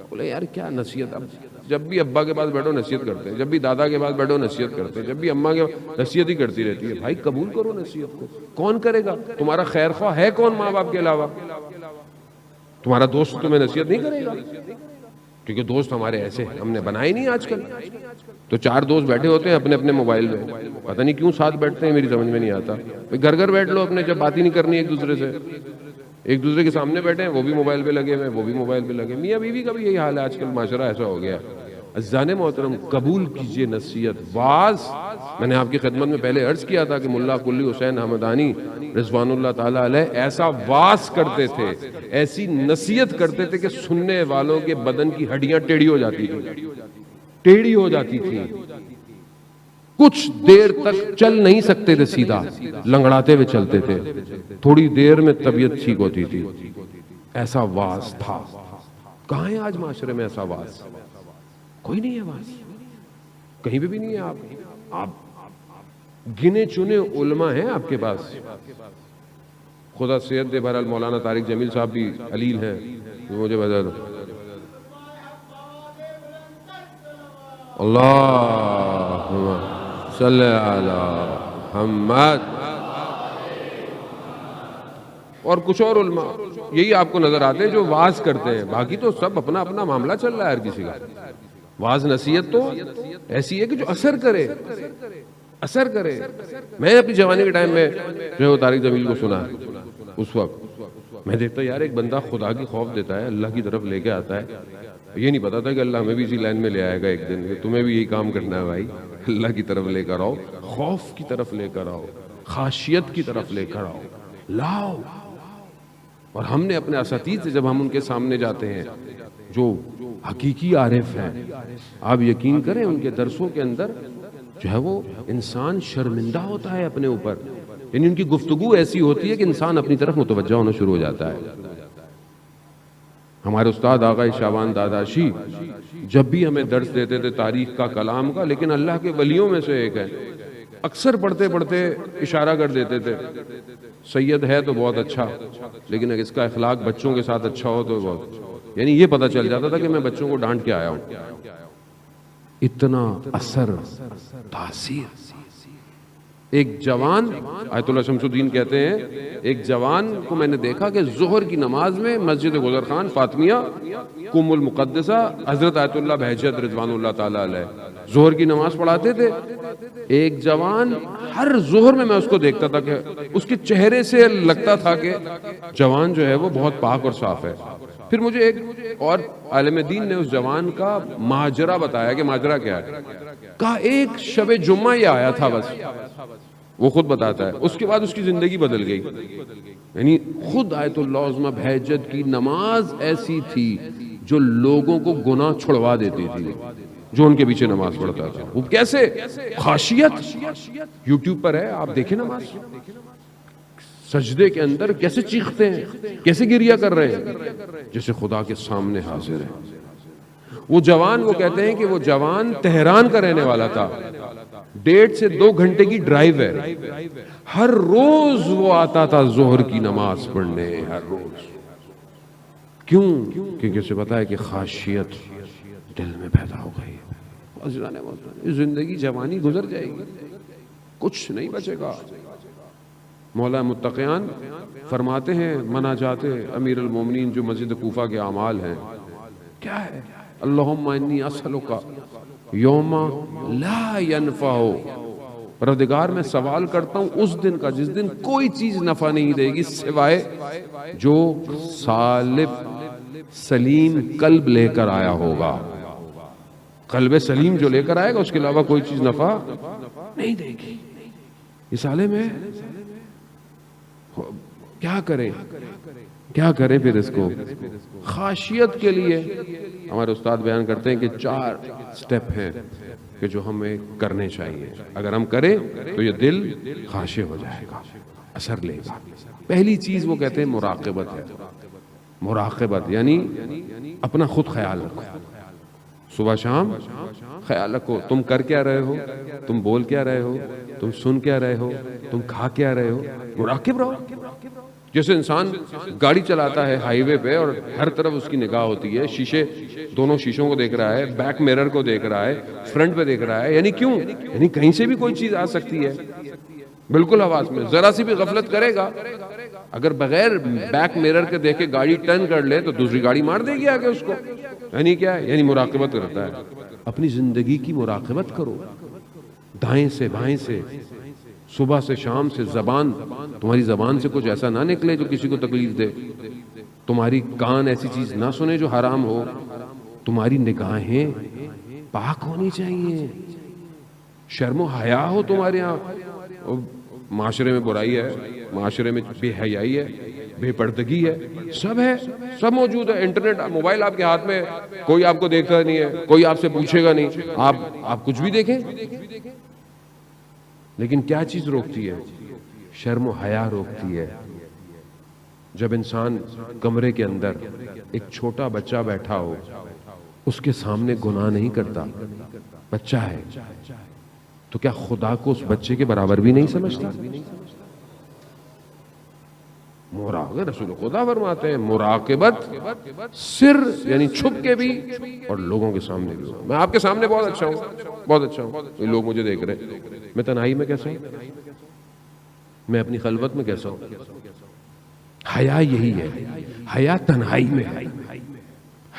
بولے یار کیا نصیحت. اب جب بھی ابا کے پاس بیٹھو نصیحت کرتے ہیں، جب بھی دادا کے پاس بیٹھو نصیحت کرتے ہیں، جب بھی اماں کے نصیحت ہی کرتی رہتی ہے. بھائی قبول کرو نصیحت کو. کون کرے گا؟ تمہارا خیر خواہ ہے کون ماں باپ کے علاوہ؟ تمہارا دوست تمہیں نصیحت نہیں کرے گا، کیونکہ دوست ہمارے ایسے ہم نے بنائے نہیں. آج کل تو 4 دوست بیٹھے ہوتے ہیں اپنے اپنے موبائل میں، پتہ نہیں کیوں ساتھ بیٹھتے ہیں، میری سمجھ میں نہیں آتا. گھر بیٹھ لو اپنے، جب بات ہی نہیں کرنی ایک دوسرے سے، ایک دوسرے کے سامنے بیٹھے ہیں، وہ بھی موبائل پہ لگے ہوئے، وہ بھی موبائل پہ لگے. میاں بیوی کا بھی یہی حال ہے آج کل، معاشرہ ایسا ہو گیا. عزیزان محترم، قبول کیجئے نصیحت. واعظ، میں نے آپ کی خدمت میں پہلے عرض کیا تھا کہ ملا قلی حسین حمدانی رضوان اللہ تعالیٰ علیہ ایسا واعظ کرتے تھے، ایسی نصیحت کرتے تھے کہ سننے والوں کے بدن کی ہڈیاں ٹیڑھی ہو جاتی تھیں، ٹیڑھی ہو جاتی تھیں. کچھ دیر تک چل نہیں سکتے تھے سیدھا، لنگڑاتے ہوئے چلتے تھے، تھوڑی دیر میں طبیعت ٹھیک ہوتی تھی. ایسا واعظ تھا. کہاں ہے آج معاشرے میں ایسا واعظ؟ کوئی نہیں ہے واعظ، کہیں پہ بھی نہیں ہے. آپ گنے چنے علماء ہیں آپ کے پاس. خدا صحت دے. بہرحال مولانا طارق جمیل صاحب بھی علیل ہیں، مجھے بتا دو. اللہم صلی علی محمد. اور کچھ اور علماء یہی آپ کو نظر آتے ہیں جو واعظ کرتے ہیں، باقی تو سب اپنا اپنا معاملہ چل رہا ہے ہر کسی کا. واعظ نصیحت تو ایسی ہے کہ جو اثر کرے، اثر کرے. میں اپنی جوانی کے ٹائم میں جو ہے طارق جمیل کو سنا، اس وقت میں دیکھتا یار ایک بندہ خدا کی خوف دیتا ہے، اللہ کی طرف لے کے آتا ہے. یہ نہیں پتا تھا کہ اللہ ہمیں بھی اسی لائن میں لے آئے گا ایک دن، کہ تمہیں بھی یہی کام کرنا ہے بھائی. اللہ کی طرف لے کر آؤ، خوف کی طرف لے کر آؤ، خاشیت کی طرف لے کر آؤ، لاؤ. اور ہم نے اپنے اساتذہ سے جب ہم ان کے سامنے جاتے ہیں جو حقیقی عارف ہیں، آپ یقین کریں ان کے درسوں کے اندر جو ہے وہ انسان شرمندہ ہوتا ہے اپنے اوپر. یعنی ان کی گفتگو ایسی ہوتی ہے کہ انسان اپنی طرف متوجہ ہونا شروع ہو جاتا ہے. ہمارے استاد آغا شعبان داداشی جب بھی ہمیں درس دیتے تھے تاریخ کا، کلام کا، لیکن اللہ کے ولیوں میں سے ایک ہے، اکثر پڑھتے پڑھتے اشارہ کر دیتے تھے سید ہے تو بہت اچھا، لیکن اگر اس کا اخلاق بچوں کے ساتھ اچھا ہو تو بہت. یعنی یہ پتہ چل جاتا تھا کہ میں بچوں کو ڈانٹ کے آیا ہوں. اتنا اثر، تاثیر. ایک جوان، آیت اللہ شمس الدین کہتے ہیں، ایک جوان کو میں نے دیکھا کہ ظہر کی نماز میں مسجد گزر خان فاطمیہ کم المقدسہ حضرت آیت اللہ بہجت رضوان اللہ تعالی علیہ ظہر کی نماز پڑھاتے تھے. ایک جوان ہر ظہر میں اس کو دیکھتا تھا کہ اس کے چہرے سے لگتا تھا کہ جوان جو ہے وہ بہت پاک اور صاف ہے. پھر مجھے ایک اور عالم دین نے اس جوان کا ماجرا بتایا کہ ماجرا کیا ہے. کہا ایک شب جمعہ یہ آیا تھا بس، وہ خود بتاتا ہے، اس کے بعد اس کی زندگی بدل گئی. یعنی خود آیت اللہ عظمہ بہجت کی نماز ایسی تھی جو لوگوں کو گناہ چھڑوا دیتی تھی جو ان کے پیچھے نماز پڑھتا تھا. وہ کیسے؟ خاشیت. یوٹیوب پر ہے، آپ دیکھیں نماز، سجدے کے اندر کیسے چیختے ہیں، کیسے گریہ کر رہے ہیں، جیسے خدا کے سامنے حاضر ہیں. وہ جوان، وہ کہتے ہیں کہ وہ جوان تہران کا رہنے والا تھا، 1.5 سے 2 گھنٹے کی ڈرائیو ہے. ہر روز وہ آتا تھا ظہر کی نماز پڑھنے، ہر روز. کیوں؟ کیونکہ اسے پتا ہے کہ خاشیت دل میں پیدا ہو گئی. زندگی جوانی گزر جائے گی، کچھ نہیں بچے گا. مولا متقیان فرماتے ہیں مناجات امیر المومنین جو مسجد کوفہ کے اعمال ہیں، کیا ہے؟ اللہم انی اسألک یوم لا ینفع، پروردگار میں سوال کرتا ہوں اس دن کا جس دن کوئی چیز نفع نہیں دے گی سوائے جو سالم سلیم قلب لے کر آیا ہوگا. قلب سلیم جو لے کر آئے گا اس کے علاوہ کوئی چیز نفع نہیں دے گی. اس عالم میں کیا کریں، کیا کریں پھر اس کو؟ خاشیت کے لیے ہمارے استاد بیان کرتے ہیں کہ 4 سٹیپ ہیں کہ جو ہمیں کرنے چاہیے. اگر ہم کریں تو یہ دل خاشع ہو جائے گا، اثر لے گا. پہلی چیز وہ کہتے ہیں مراقبت ہے. مراقبت یعنی اپنا خود خیال رکھو، صبح شام خیال رکھو تم کر کیا رہے ہو، تم بول کیا رہے ہو، تم سن کیا رہے ہو، تم کھا کیا رہے ہو. مراقب رہو. جیسے انسان گاڑی چلاتا ہے ہائی وے پہ اور ہر طرف اس کی نگاہ ہوتی ہے، شیشے، دونوں شیشوں کو دیکھ رہا ہے، بیک میرر کو دیکھ رہا ہے، فرنٹ پہ دیکھ رہا ہے. یعنی کیوں؟ یعنی کہیں سے بھی کوئی چیز آ سکتی ہے. بالکل حواس میں ذرا سی بھی غفلت کرے گا، اگر بغیر بیک میرر کے دیکھے گاڑی ٹرن کر لے تو دوسری گاڑی مار دے گی آگے اس کو. یعنی کیا ہے؟ یعنی مراقبت کرتا ہے. اپنی زندگی کی مراقبت کرو، دائیں سے بائیں سے، صبح سے شام سے. زبان، تمہاری زبان سے کچھ ایسا نہ نکلے جو کسی کو تکلیف دے. تمہاری کان ایسی چیز نہ سنے جو حرام ہو. تمہاری نگاہیں پاک ہونی چاہیے، شرم و حیا ہو تمہارے یہاں. معاشرے میں برائی ہے، معاشرے میں بے حیائی ہے، بے پردگی ہے، سب ہے، سب موجود ہے. انٹرنیٹ، موبائل آپ کے ہاتھ میں، کوئی آپ کو دیکھتا نہیں ہے، کوئی آپ سے پوچھے گا نہیں، آپ کچھ بھی دیکھیں. لیکن کیا چیز روکتی ہے؟ شرم و حیا روکتی ہے. جب انسان کمرے کے اندر ایک چھوٹا بچہ بیٹھا ہو، اس کے سامنے گناہ نہیں کرتا، بچہ ہے، تو کیا خدا کو اس بچے کے برابر بھی نہیں سمجھتا؟ مراقبہ، رسول خدا فرماتے ہیں مراقبت سر یعنی چھپ کے بھی اور لوگوں کے سامنے بھی. میں آپ کے سامنے بہت اچھا ہوں، بہت اچھا ہوں، یہ لوگ مجھے دیکھ رہے ہیں، میں تنہائی میں کیسا ہوں، میں اپنی خلوت میں کیسا ہوں. حیا یہی ہے، حیا تنہائی میں ہے،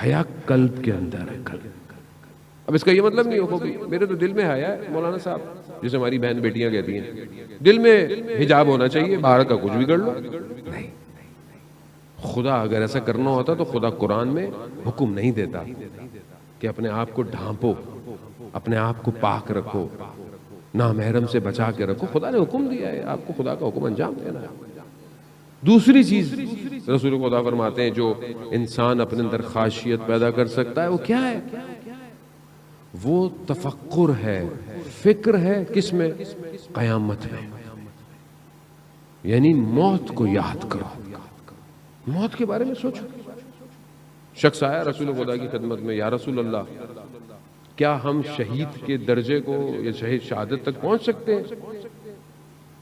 حیا قلب کے اندر ہے. اب اس کا یہ مطلب نہیں ہوگا کہ میرے تو دل میں حیا ہے مولانا صاحب، جیسے ہماری بہن بیٹیاں کہتی ہیں دل میں حجاب ہونا چاہیے، باہر کا کچھ بھی کر لو. نہیں، خدا اگر ایسا کرنا ہوتا تو خدا قرآن میں حکم نہیں دیتا کہ اپنے آپ کو ڈھانپو، اپنے آپ کو پاک رکھو، نامحرم سے بچا کے رکھو. خدا نے حکم دیا ہے، آپ کو خدا کا حکم انجام دینا ہے. دوسری چیز رسول خدا فرماتے ہیں جو انسان اپنے اندر خاشیت پیدا کر سکتا ہے وہ کیا ہے؟ وہ تفکر ہے، فکر ہے. کس میں؟ قیامت میں. یعنی موت کو یاد کرو، موت کے بارے میں سوچو. شخص آیا رسول خدا کی خدمت میں، یا رسول اللہ کیا ہم شہید کے درجے کو یا شہید شہادت تک پہنچ سکتے ہیں؟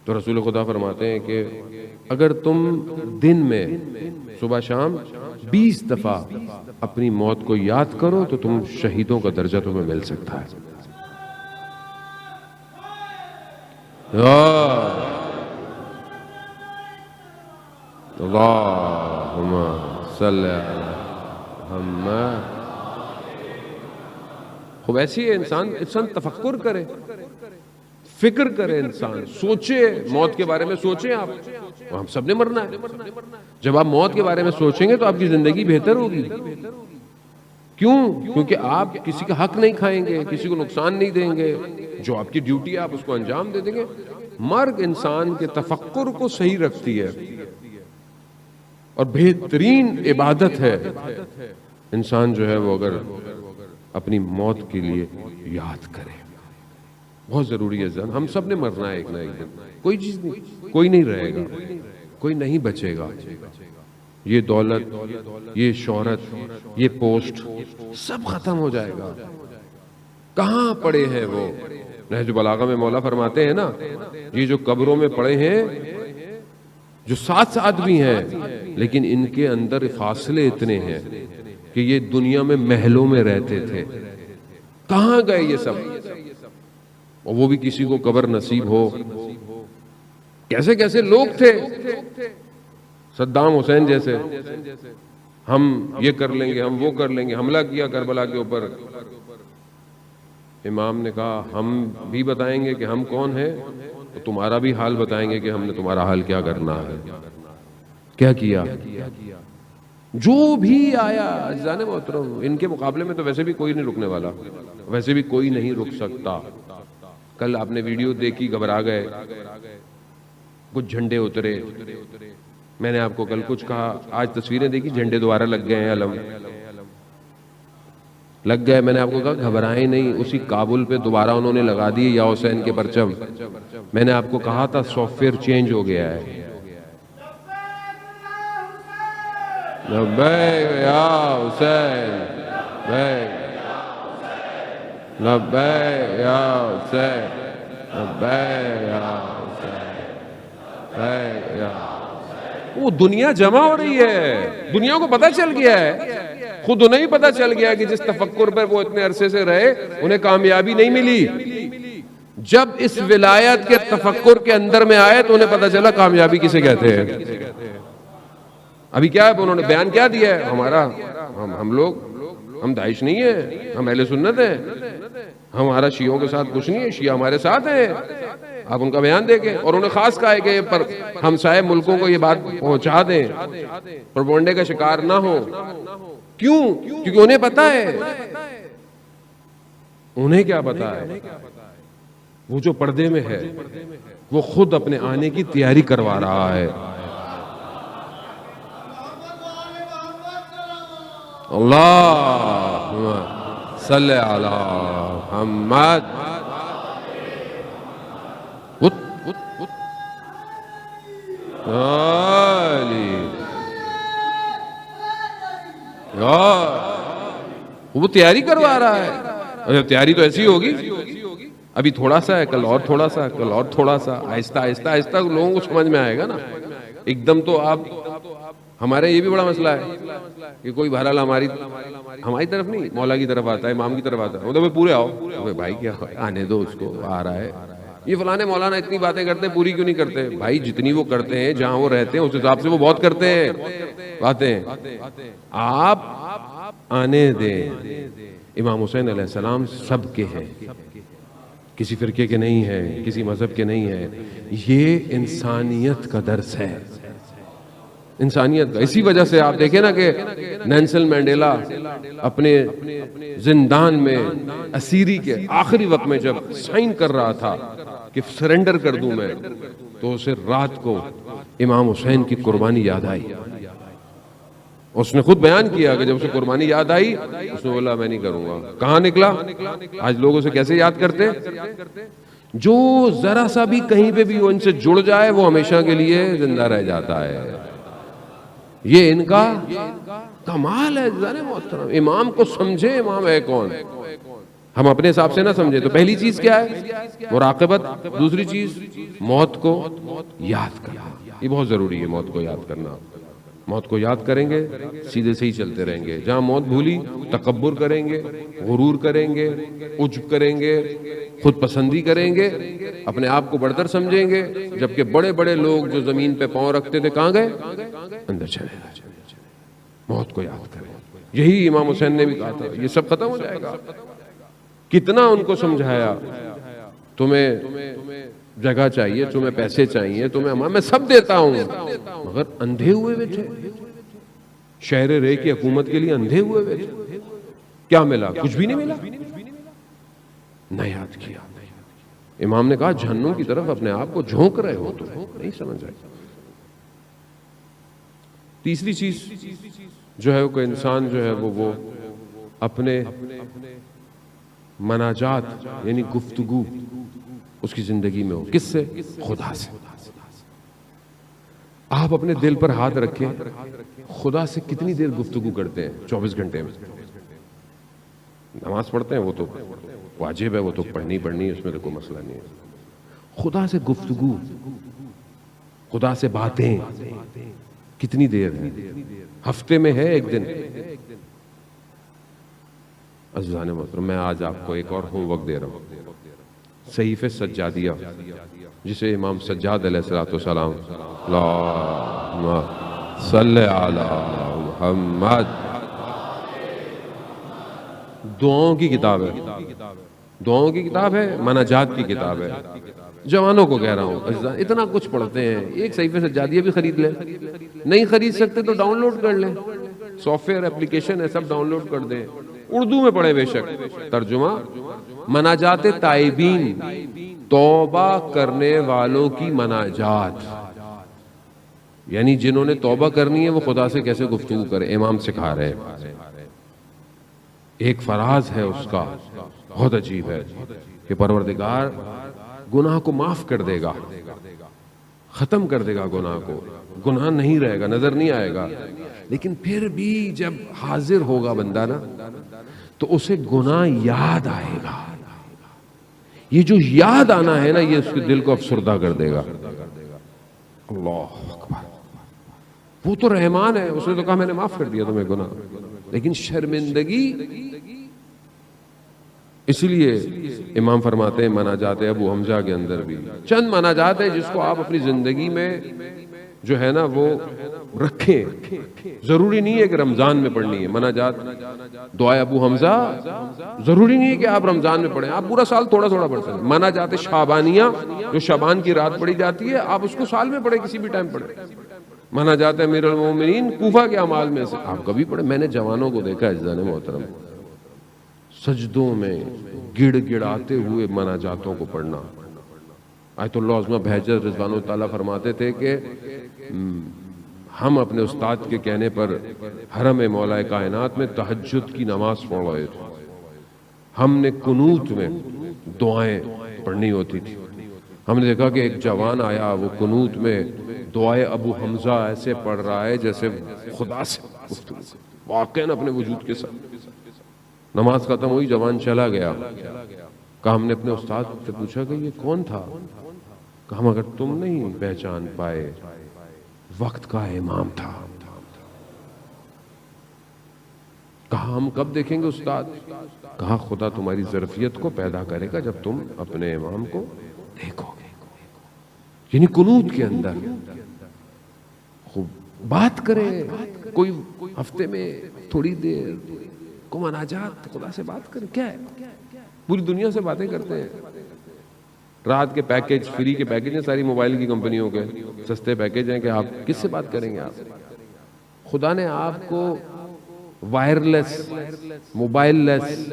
تو رسول خدا فرماتے ہیں کہ اگر تم دن میں صبح شام 20 دفعہ اپنی موت کو یاد کرو تو تم شہیدوں کا درجہ تمہیں مل سکتا ہے. اللہم صلی علی محمد. خوب ایسی ہے انسان تفکر کرے، فکر کرے، انسان سوچے، موت کے بارے میں سوچیں. آپ ہم سب نے مرنا ہے. جب آپ موت کے بارے میں سوچیں گے تو آپ کی زندگی بہتر ہوگی. کیوں؟ کیونکہ آپ کسی کا حق نہیں کھائیں گے، کسی کو نقصان نہیں دیں گے، جو آپ کی ڈیوٹی ہے آپ اس کو انجام دے دیں گے. مرگ انسان کے تفکر کو صحیح رکھتی ہے اور بہترین عبادت ہے. انسان جو ہے وہ اگر اپنی موت کے لیے یاد کرے، بہت ضروری ہے. ہم سب نے مرنا ہے ایک نہ ایک دن. کوئی چیز نہیں، کوئی نہیں رہے گا، کوئی نہیں بچے گا. یہ دولت، یہ شہرت، یہ پوسٹ سب ختم ہو جائے گا. کہاں پڑے ہیں وہ؟ نہج البلاغہ میں مولا فرماتے ہیں نا، یہ جو قبروں میں پڑے ہیں، جو ساتھ بھی ہیں لیکن ان کے اندر فاصلے اتنے ہیں کہ یہ دنیا میں محلوں میں رہتے تھے، کہاں گئے یہ سب؟ اور وہ بھی کسی کو قبر نصیب ہو. کیسے کیسے لوگ تھے، صدام حسین جیسے، ہم یہ کر لیں گے، ہم وہ کر لیں گے. حملہ کیا کربلا کے اوپر، امام نے کہا ہم بھی بتائیں گے کہ ہم کون ہیں، تو تمہارا بھی حال بتائیں گے کہ ہم نے تمہارا حال کیا کرنا ہے. کیا کیا؟ جو بھی آیا. عزیزان محترم، ان کے مقابلے میں تو ویسے بھی کوئی نہیں رکنے والا، ویسے بھی کوئی نہیں رک سکتا. کل آپ نے ویڈیو دیکھی، گھبرا گئے، کچھ جھنڈے اترے. میں نے آپ کو کل کچھ کہا، آج تصویریں دیکھی، جھنڈے دوبارہ لگ گئے ہیں، علم لگ گئے. میں نے آپ کو کہا گھبرائیں نہیں، اسی کابل پہ دوبارہ انہوں نے لگا دیے یا حسین کے پرچم. میں نے آپ کو کہا تھا سافٹ ویئر چینج ہو گیا ہے. لبیک یا حسین، لبیک یا حسین، لبیک یا حسین، لبیک یا. وہ دنیا جمع ہو رہی ہے، دنیا کو پتہ چل گیا ہے، خود انہیں ہی پتہ چل گیا ہے کہ جس تفکر پر وہ اتنے عرصے سے رہے انہیں کامیابی نہیں ملی. جب اس ولایت کے تفکر کے اندر میں آئے تو انہیں پتہ چلا کامیابی کسے کہتے ہیں. ابھی کیا ہے، انہوں نے بیان کیا دیا ہے، ہمارا ہم داعش نہیں ہیں، ہم اہل سنت ہیں، ہمارا شیعوں کے ساتھ کچھ نہیں ہے، شیعہ ہمارے ساتھ ہیں. آپ ان کا بیان دیں گے. اور انہوں نے خاص کہا ہے کہ پر ہمسائے ملکوں کو یہ بات پہنچا دیں، پروپیگنڈے کا شکار نہ ہو. کیوں؟ کیونکہ انہیں پتا ہے. انہیں کیا پتا ہے؟ وہ جو پردے میں ہے وہ خود اپنے آنے کی تیاری کروا رہا ہے. اللہم صلی علی محمد. وہ وہ تیاری کروا رہا ہے. تیاری تو ایسی ہوگی, ابھی تھوڑا سا ہے, کل اور تھوڑا سا, کل اور تھوڑا سا, آہستہ آہستہ آہستہ لوگوں کو سمجھ میں آئے گا نا. ایک دم تو آپ, ہمارے یہ بھی بڑا مسئلہ ہے کہ کوئی بہرحال ہماری طرف نہیں, مولا کی طرف آتا ہے, امام کی طرف آتا ہے, وہ تو پورے آؤ بھائی, کیا آنے دو اس کو, آ رہا ہے. یہ فلانے مولانا اتنی باتیں کرتے ہیں, پوری کیوں نہیں کرتے بھائی؟ جتنی وہ کرتے ہیں, جہاں وہ رہتے ہیں اس حساب سے وہ بہت کرتے ہیں باتیں. آپ آنے دیں. امام حسین علیہ السلام سب کے ہیں, کسی فرقے کے نہیں ہیں, کسی مذہب کے نہیں ہیں. یہ انسانیت کا درس ہے, انسانیت کا. اسی وجہ سے آپ دیکھیں نا کہ نیلسن مینڈیلا اپنے زندان میں اسیری کے آخری وقت میں جب سائن کر رہا تھا کہ سرنڈر کر دوں میں, تو اسے رات کو امام حسین کی قربانی یاد آئی. اس نے خود بیان کیا کہ جب اسے قربانی یاد آئی, اس نے بولا میں نہیں کروں گا. کہاں نکلا؟ آج لوگ اسے کیسے یاد کرتے؟ جو ذرا سا بھی کہیں پہ بھی وہ ان سے جڑ جائے, وہ ہمیشہ کے لیے زندہ رہ جاتا ہے. یہ ان کا کمال ہے. محترم, امام کو سمجھے امام ہے کون. ہم اپنے حساب سے نہ سمجھے تو پہلی چیز کیا ہے؟ مراقبت. دوسری چیز موت کو یاد کرنا. یہ بہت ضروری ہے, موت کو یاد کرنا. موت کو یاد کریں گے, سیدھے سے ہی چلتے رہیں گے. جہاں موت بھولی, تکبر کریں گے, غرور کریں گے, عجب کریں گے, خود پسندی کریں گے, اپنے آپ کو بڑھتر سمجھیں گے. جبکہ بڑے بڑے لوگ جو زمین پہ پاؤں رکھتے تھے کہاں گئے؟ اندر چلے گئے. موت کو یاد کریں. یہی امام حسین نے بھی کہا تھا, یہ سب ختم ہو جائے گا. کتنا ان کو سمجھایا, تمہیں جگہ چاہیے, تمہیں پیسے چاہیے, تمہیں میں سب دیتا ہوں, مگر اندھے ہوئے ہوئے تھے. شہر رے کی حکومت کے لیے اندھے ہوئے ہوئے تھے. کیا ملا؟ کچھ بھی نہیں ملا. نہ یاد کیا. امام نے کہا جہنم کی طرف اپنے آپ کو جھونک رہے ہو, تو نہیں سمجھ رہے. تیسری چیز جو ہے کہ انسان جو ہے وہ اپنے مناجات یعنی گفتگو اس کی زندگی میں ہو. کس سے؟ خدا سے. آپ اپنے دل پر ہاتھ رکھیں, خدا سے کتنی دیر گفتگو کرتے ہیں 24 گھنٹے میں؟ نماز پڑھتے ہیں, وہ تو واجب ہے, وہ تو پڑھنی ہے, اس میں تو کوئی مسئلہ نہیں ہے. خدا سے گفتگو, خدا سے باتیں کتنی دیر ہے؟ ہفتے میں ہے ایک دن. عزیزان محترم, میں آج آپ کو ایک اور ہوم ورک دے رہا ہوں. صحیفہ سجادیہ, جسے امام سجاد علیہ السلام اللہم صلی علی محمد, دعاؤں کی کتاب ہے. دعاؤں کی کتاب ہے, مناجات کی کتاب ہے. جوانوں کو کہہ رہا ہوں, اتنا کچھ پڑھتے ہیں, ایک صحیفہ سجادیہ بھی خرید لیں. نہیں خرید سکتے تو ڈاؤن لوڈ کر لیں, سافٹ ویئر اپلیکیشن ہے, سب ڈاؤن لوڈ کر دیں. اردو میں پڑھیں بے شک. ترجمہ مناجات تائبین, توبہ کرنے والوں کی مناجات, یعنی جنہوں نے توبہ کرنی ہے وہ خدا سے کیسے گفتگو کرے, امام سکھا رہے ہیں. ایک فراز ہے اس کا, بہت عجیب ہے, کہ پروردگار گناہ کو معاف کر دے گا, ختم کر دے گا گناہ کو, گناہ نہیں رہے گا, نظر نہیں آئے گا. لیکن پھر بھی جب حاضر ہوگا بندہ نا, تو اسے گناہ یاد آئے گا. یہ جو یاد آنا ہے نا, یہ اس کے دل کو افسردہ کر دے گا. اللہ اکبر. وہ تو رحمان ہے, اس نے تو کہا میں نے معاف کر دیا تمہیں گناہ. لیکن شرمندگی, اس لیے امام فرماتے ہیں مناجات ابو حمزہ کے اندر بھی چند مناجات ہیں جس کو آپ اپنی زندگی میں جو ہے نا وہ رکھیں. ضروری نہیں ہے کہ رمضان میں پڑھنی ہے مناجات. دعائے ابو حمزہ ضروری نہیں ہے کہ آپ رمضان میں پڑھیں, آپ پورا سال تھوڑا تھوڑا پڑھ سکتے ہیں. مناجات شعبانیہ جو شعبان کی رات پڑھی جاتی ہے, آپ اس کو سال میں پڑھیں, کسی بھی ٹائم پڑھیں. مناجات امیر المومنین کوفہ کے اعمال میں سے آپ کبھی پڑھیں. میں نے جوانوں کو دیکھا عزیزان محترم سجدوں میں گڑ گڑاتے ہوئے مناجاتوں کو پڑھنا. آیت اللہ عظمہ بہجت رضوان اللہ تعالیٰ فرماتے تھے کہ ہم اپنے استاد کے کہنے پر حرم مولا کائنات میں تہجد کی نماز پڑھ رہے تھے. ہم نے قنوت میں دعائیں پڑھنی ہوتی تھی. ہم نے دیکھا کہ ایک جوان آیا، وہ قنوت میں دعائے ابو حمزہ ایسے پڑھ رہا ہے جیسے خدا سے گفتگو، واقعاً اپنے وجود کے ساتھ۔ نماز ختم ہوئی، جوان چلا گیا۔ کہا ہم نے اپنے استاد سے پوچھا کہ یہ کون تھا؟ کہا مگر تم نہیں پہچان پائے، وقت کا امام تھا۔ کہا ہم کب دیکھیں گے استاد؟ کہا خدا تمہاری ظرفیت کو پیدا کرے گا جب تم اپنے امام کو دیکھو گے۔ یعنی قنوت کے اندر خوب بات کرے، کوئی ہفتے میں تھوڑی دیر کو مناجات، خدا سے بات کرے۔ کیا ہے، پوری دنیا سے باتیں کرتے ہیں۔ رات کے پیکج، فری کے پیکج ہیں ساری موبائل کی کمپنیوں کے، سستے پیکج ہیں کہ آپ کس سے بات کریں گے؟ آپ، خدا نے آپ کو وائرلیس، موبائل لیس،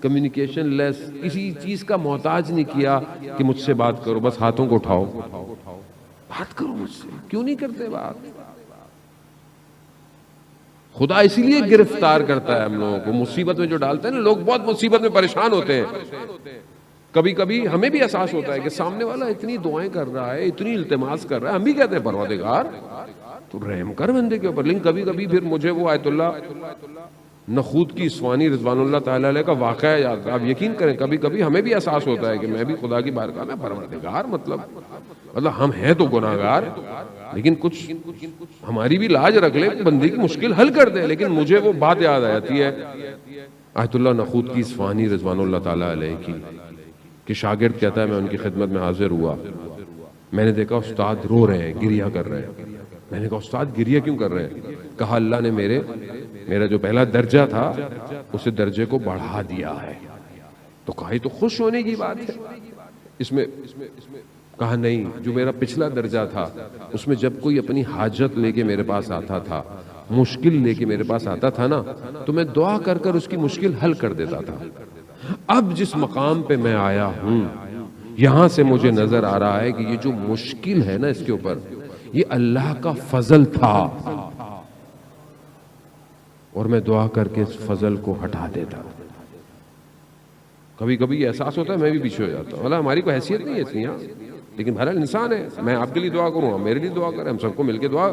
کمیونیکیشن لیس، کسی چیز کا محتاج نہیں کیا کہ مجھ سے بات کرو، بس ہاتھوں کو اٹھاؤ بات کرو مجھ سے۔ کیوں نہیں کرتے بات؟ خدا اسی لیے گرفتار کرتا ہے ہم لوگوں کو، مصیبت میں جو ڈالتا ہے نا، لوگ بہت مصیبت میں پریشان ہوتے ہیں۔ کبھی کبھی ہمیں بھی احساس ہوتا ہے کہ سامنے والا اتنی دعائیں کر رہا ہے، اتنی التماس کر رہا ہے، ہم بھی کہتے ہیں پروردگار تو رحم کر بندے کے اوپر۔ لیکن کبھی کبھی پھر مجھے وہ آیت اللہ نخود کی اسوانی رضوان اللہ تعالیٰ علیہ کا واقعہ یاد ہے۔ آپ یقین کریں کبھی کبھی ہمیں بھی احساس ہوتا ہے کہ میں بھی خدا کی بارگاہ میں پروردگار، مطلب ہم ہیں تو گناہگار، لیکن کچھ ہماری بھی لاج رکھ لے، بندے کی مشکل حل کر دے۔ لیکن مجھے وہ بات یاد آ جاتی ہے آیت اللہ نخود کی اسوانی رضوان اللہ تعالیٰ علیہ کی، کہ شاگرد کہتا ہے میں ان کی خدمت میں حاضر ہوا، میں نے دیکھا استاد رو رہے ہیں، گریہ کر رہے ہیں۔ میں نے کہا استاد گریہ کیوں کر رہے ہیں؟ کہا اللہ نے میرا جو پہلا درجہ تھا اسے درجے کو بڑھا دیا ہے۔ تو کہا یہ تو خوش ہونے کی بات ہے اس میں۔ کہا نہیں، جو میرا پچھلا درجہ تھا اس میں جب کوئی اپنی حاجت لے کے میرے پاس آتا تھا، مشکل لے کے میرے پاس آتا تھا نا، تو میں دعا کر کر اس کی مشکل حل کر دیتا تھا۔ اب جس مقام پہ میں آیا ہوں، یہاں سے مجھے نظر آ رہا ہے کہ یہ جو مشکل ہے نا اس کے اوپر، یہ اللہ کا فضل تھا، اور میں دعا کر کے اس فضل کو ہٹا دیتا۔ کبھی کبھی احساس ہوتا ہے میں بھی پیچھے ہو جاتا ہوں، اللہ ہماری کوئی حیثیت نہیں ہے اتنی، لیکن بہرحال انسان ہے، میں آپ کے لیے دعا کروں، آپ میرے لیے دعا کریں، ہم سب کو مل کے دعا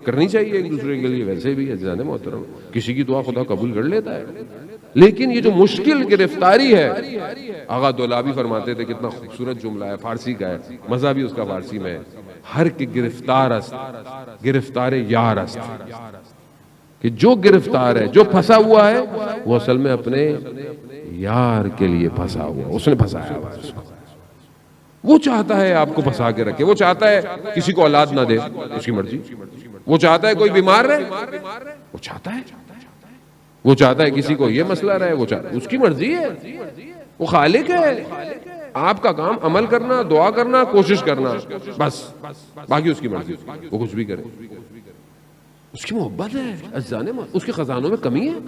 کرنی چاہیے ایک دوسرے کے لیے۔ ویسے بھی عزیزان محترم، کسی کی دعا خدا قبول کر لیتا ہے، لیکن یہ جو مشکل گرفتاری ہے، آغا دولابی فرماتے تھے، کتنا خوبصورت جملہ ہے، فارسی کا ہے، مزہ بھی اس کا فارسی میں ہے، ہر کے گرفتار است گرفتار یار است، کہ جو گرفتار ہے، جو پھنسا ہوا ہے، وہ اصل میں اپنے یار کے لیے پھنسا ہوا، اس نے پھنسایا ہوا اس کو۔ وہ چاہتا ہے آپ کو پھنسا کے رکھے، وہ چاہتا ہے کسی کو اولاد نہ دے، اس کی مرضی، وہ چاہتا ہے کوئی بیمار رہے، وہ چاہتا ہے، وہ چاہتا ہے کسی کو یہ مسئلہ رہے، وہ چاہتا ہے، اس کی مرضی ہے، وہ خالق ہے۔ آپ کا کام عمل کرنا، دعا کرنا، کوشش کرنا، بس، باقی اس کی مرضی، وہ کچھ بھی کرے، اس کی محبت ہے، اس کے خزانوں میں کمی ہے،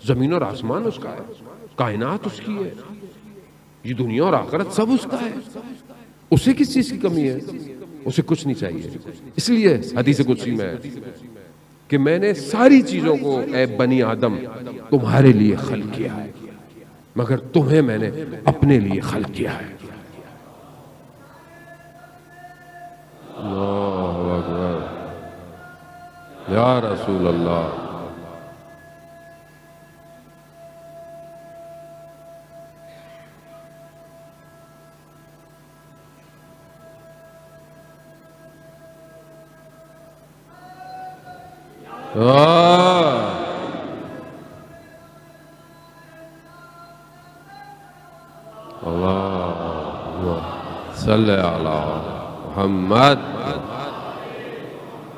زمین اور آسمان اس کا ہے، کائنات اس کی ہے، یہ دنیا اور آخرت سب اس کا ہے، اسے کس چیز کی کمی ہے؟ اسے کچھ نہیں چاہیے۔ اس لیے حدیث قدسی میں ہے کہ میں نے ساری چیزوں کو اے بنی آدم تمہارے لیے خلق کیا ہے، مگر تمہیں میں نے اپنے لیے خلق کیا ہے۔ اللہ اکبر، یا رسول اللہ۔ صلی اللہ محمد۔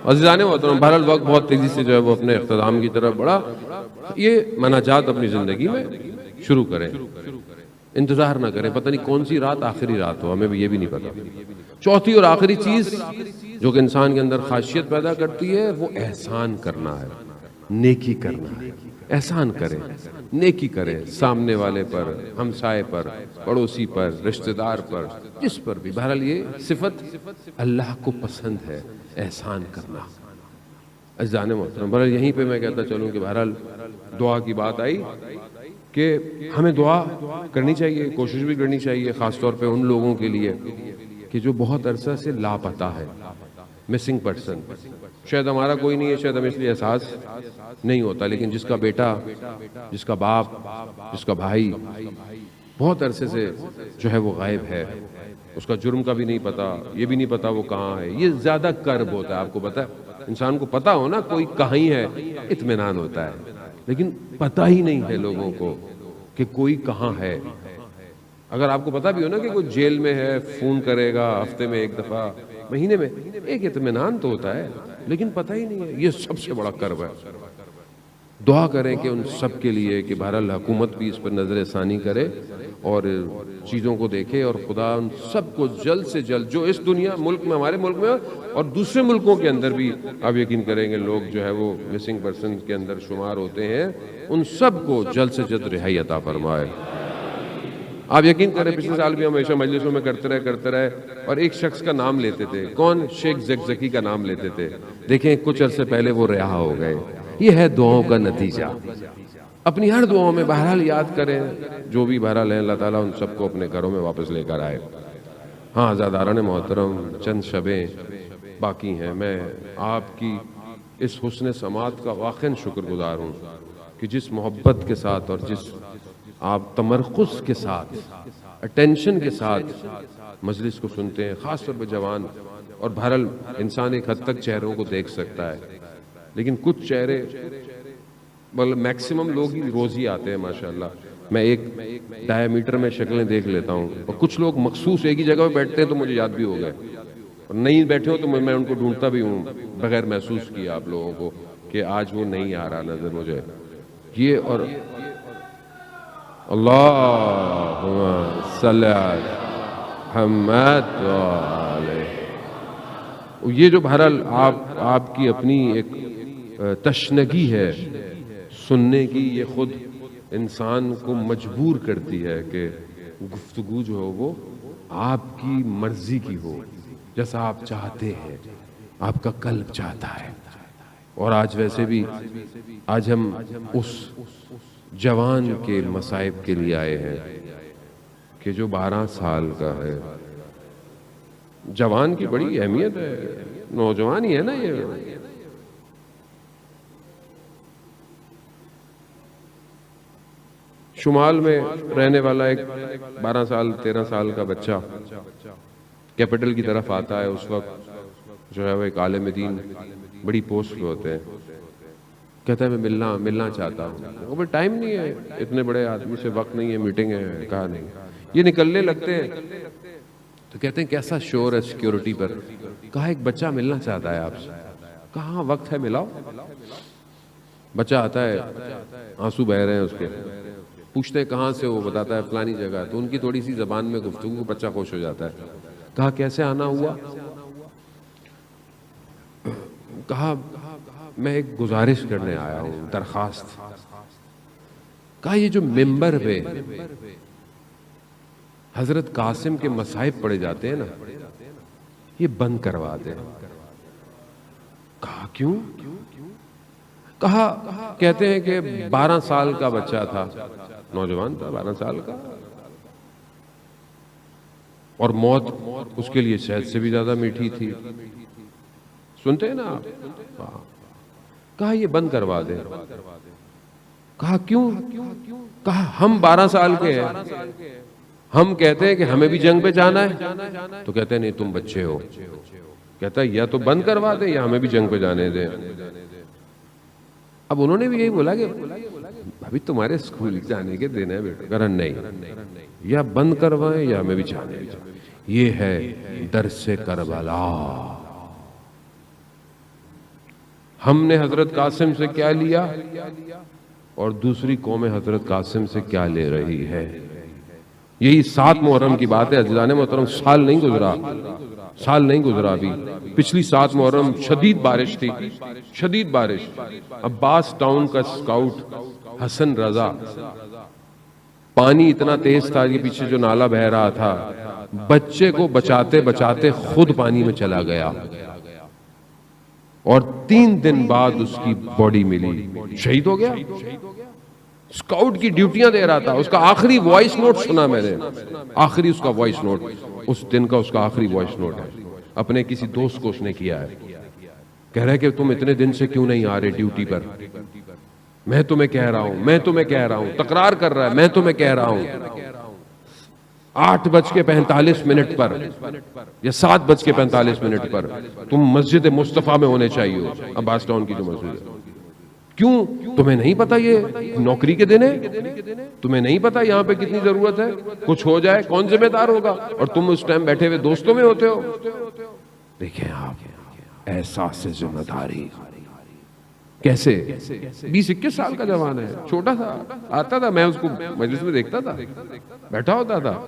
عزیزان محترم، بہرحال وقت بہت تیزی سے جو ہے وہ اپنے اختتام کی طرف بڑھا۔ یہ مناجات اپنی زندگی میں شروع کریں، انتظار نہ کریں، پتہ نہیں کون سی رات آخری رات ہو، ہمیں بھی یہ بھی نہیں پتا۔ چوتھی اور آخری چیز جو کہ انسان کے اندر خاصیت پیدا کرتی ہے وہ احسان کرنا ہے، نیکی کرنا ہے۔ احسان کریں، نیکی کریں، سامنے والے پر، ہمسائے پر، پڑوسی پر، رشتہ دار پر، جس پر بھی۔ بہرحال یہ صفت اللہ کو پسند ہے، احسان کرنا۔ عزیزان محترم، بہرحال یہیں پہ میں کہتا چلوں کہ بہرحال دعا کی بات آئی کہ ہمیں دعا کرنی چاہیے، کوشش بھی کرنی چاہیے، خاص طور پہ ان لوگوں کے لیے کہ جو بہت عرصہ سے لاپتہ ہے، مسنگ پرسن. شاید ہمارا کوئی نہیں ہے، شاید ہمیں اس لیے احساس نہیں ہوتا، لیکن جس کا بیٹا، جس کا باپ، جس کا بھائی بہت عرصے سے جو ہے وہ غائب ہے، اس کا جرم کا بھی نہیں پتا، یہ بھی نہیں پتا وہ کہاں ہے، یہ زیادہ کرب ہوتا ہے. آپ کو پتا ہے، انسان کو پتا ہو نا کوئی کہاں ہی ہے، اطمینان ہوتا ہے، لیکن پتا ہی نہیں ہے لوگوں کو کہ کوئی کہاں ہے. اگر آپ کو پتا بھی ہو نا کہ کوئی جیل میں ہے، فون کرے گا ہفتے میں ایک دفعہ، مہینے میں ایک، اطمینان تو ہوتا ہے، لیکن پتہ ہی نہیں ہے. یہ سب سے بڑا کرب ہے. دعا کریں کہ ان سب کے لیے کہ بہرحال حکومت بھی اس پر نظر ثانی کرے اور چیزوں کو دیکھے، اور خدا ان سب کو جلد سے جلد، جو اس دنیا ملک میں، ہمارے ملک میں اور دوسرے ملکوں کے اندر بھی آپ یقین کریں گے لوگ جو ہے وہ مسنگ پرسن کے اندر شمار ہوتے ہیں، ان سب کو جلد سے جلد رہائی عطا فرمائے. آپ یقین کریں پچھلے سال بھی ہم ہمیشہ مجلسوں میں کرتے رہے اور ایک شخص کا نام لیتے تھے. کون؟ شیخ زکزکی کا نام لیتے تھے. دیکھیں کچھ عرصے پہلے وہ رہا ہو گئے. یہ ہے دعاؤں کا نتیجہ. اپنی ہر دعاؤں میں بہرحال یاد کریں، جو بھی بہرحال ہیں، اللہ تعالیٰ ان سب کو اپنے گھروں میں واپس لے کر آئے. ہاں عزاداران محترم، چند شبیں باقی ہیں. میں آپ کی اس حسن سماعت کا واقعاً شکر گزار ہوں کہ جس محبت کے ساتھ اور جس آپ تمرکز کے ساتھ، اٹینشن کے ساتھ مجلس کو سنتے ہیں، خاص طور پہ جوان. اور بہرحال انسان ایک حد تک چہروں کو دیکھ سکتا ہے، لیکن کچھ چہرے، بلکہ میکسیمم لوگ ہی روز ہی آتے ہیں ماشاءاللہ. میں ایک ڈایا میٹر میں شکلیں دیکھ لیتا ہوں، اور کچھ لوگ مخصوص ایک ہی جگہ پہ بیٹھتے ہیں تو مجھے یاد بھی ہو گئے، اور نہیں بیٹھے ہو تو میں ان کو ڈھونڈتا بھی ہوں بغیر محسوس کیا آپ لوگوں کو کہ آج وہ نہیں آ رہا نظر مجھے. یہ اور اللہم صلی علی محمد وعلیہ. یہ جو بہرحال آپ کی اپنی ایک تشنگی ہے سننے کی، یہ خود انسان کو مجبور کرتی ہے کہ گفتگو جو ہو وہ آپ کی مرضی کی ہو، جیسا آپ چاہتے ہیں، آپ کا قلب چاہتا ہے. اور آج ویسے بھی آج ہم اس جوان کے مصائب کے لیے آئے ہیں کہ جو 12 سال کا ہے. جوان کی بڑی اہمیت ہے، نوجوان ہی ہے نا یہ. شمال میں رہنے والا ایک 12 سال 13 سال کا بچہ کیپٹل کی طرف آتا ہے. اس وقت جو ہے وہ ایک عالم دین بڑی پوسٹ پہ ہوتے ہیں. کہتا ہے میں ملنا چاہتا ہوں. وہ ٹائم نہیں ہے، اتنے بڑے آدمی سے وقت نہیں ہے، میٹنگ ہے. کہا نہیں. یہ نکلنے لگتے ہیں تو کہتے ہیں کیسا شور ہے سیکیورٹی پر. کہا ایک بچہ ملنا چاہتا ہے آپ سے. کہاں وقت ہے، ملاؤ. بچہ آتا ہے، آنسو بہ رہے ہیں اس کے. پوچھتے ہیں کہاں سے، وہ بتاتا ہے فلانی جگہ. تو ان کی تھوڑی سی زبان میں گفتگو، بچہ خوش ہو جاتا ہے. کہا کیسے آنا ہوا؟ کہا میں ایک گزارش کرنے آیا ہوں، درخواست. کہا یہ جو ممبر پہ حضرت قاسم کے مصائب پڑے جاتے ہیں نا، یہ بند کروا دیں. کہا کیوں؟ کہا کہتے ہیں کہ 12 سال کا بچہ تھا، نوجوان تھا 12 سال کا، اور موت اس کے لیے شہد سے بھی زیادہ میٹھی تھی. سنتے ہیں نا آپ. کہا یہ بند کروا دیں. کہا کیوں؟ کہا ہم 12 سال کے ہیں، ہم کہتے ہیں کہ ہمیں بھی جنگ پہ جانا ہے، تو کہتے ہیں نہیں تم بچے ہو. کہتا ہے یا تو بند کروا دیں یا ہمیں بھی جنگ پہ جانے دیں. اب انہوں نے بھی یہی بولا کہ ابھی تمہارے اسکول جانے کے دن ہے بیٹا. کہا نہیں، یا بند کروائیں یا ہمیں بھی جانے دیں. یہ ہے درس کربلا. ہم نے حضرت قاسم سے کیا لیا اور دوسری قومیں حضرت قاسم سے کیا لے رہی ہے. یہی 7 محرم کی بات ہے عزیزان محترم. سال نہیں گزرا ابھی. پچھلی 7 محرم شدید بارش تھی، شدید بارش. عباس ٹاؤن کا اسکاؤٹ حسن رضا، پانی اتنا تیز تھا کہ پیچھے جو نالا بہ رہا تھا، بچے کو بچاتے بچاتے خود پانی میں چلا گیا، اور 3 دن بعد اس کی باڈی ملی. شہید ہو گیا. اسکاؤٹ کی ڈیوٹیاں دے رہا تھا. اس کا آخری وائس نوٹ سنا میں نے, آخری اس کا وائس نوٹ, اس دن کا اس کا آخری وائس نوٹ ہے. اپنے کسی دوست کو اس نے کیا ہے, کہہ رہا ہے کہ تم اتنے دن سے کیوں نہیں آ رہے ڈیوٹی پر, میں تمہیں کہہ رہا ہوں, میں تمہیں کہہ رہا ہوں, تکرار کر رہا ہے, میں تمہیں کہہ رہا ہوں. 8:45 پر یا 7:45 پر تم مسجد مصطفیٰ میں ہونے چاہیے ہو, عباس ٹاؤن کی جو مسجد ہے. کیوں؟ تمہیں نہیں پتا یہ نوکری کے دن ہے؟ تمہیں نہیں پتا یہاں پہ کتنی ضرورت ہے؟ کچھ ہو جائے کون ذمہ دار ہوگا؟ اور تم اس ٹائم بیٹھے ہوئے دوستوں میں ہوتے ہو. دیکھیں آپ, احساس ذمہ داری کیسے. 20-21 سال کا جوان ہے, چھوٹا تھا, آتا تھا, میں اس کو مجلس میں دیکھتا تھا, بیٹھا ہوتا تھا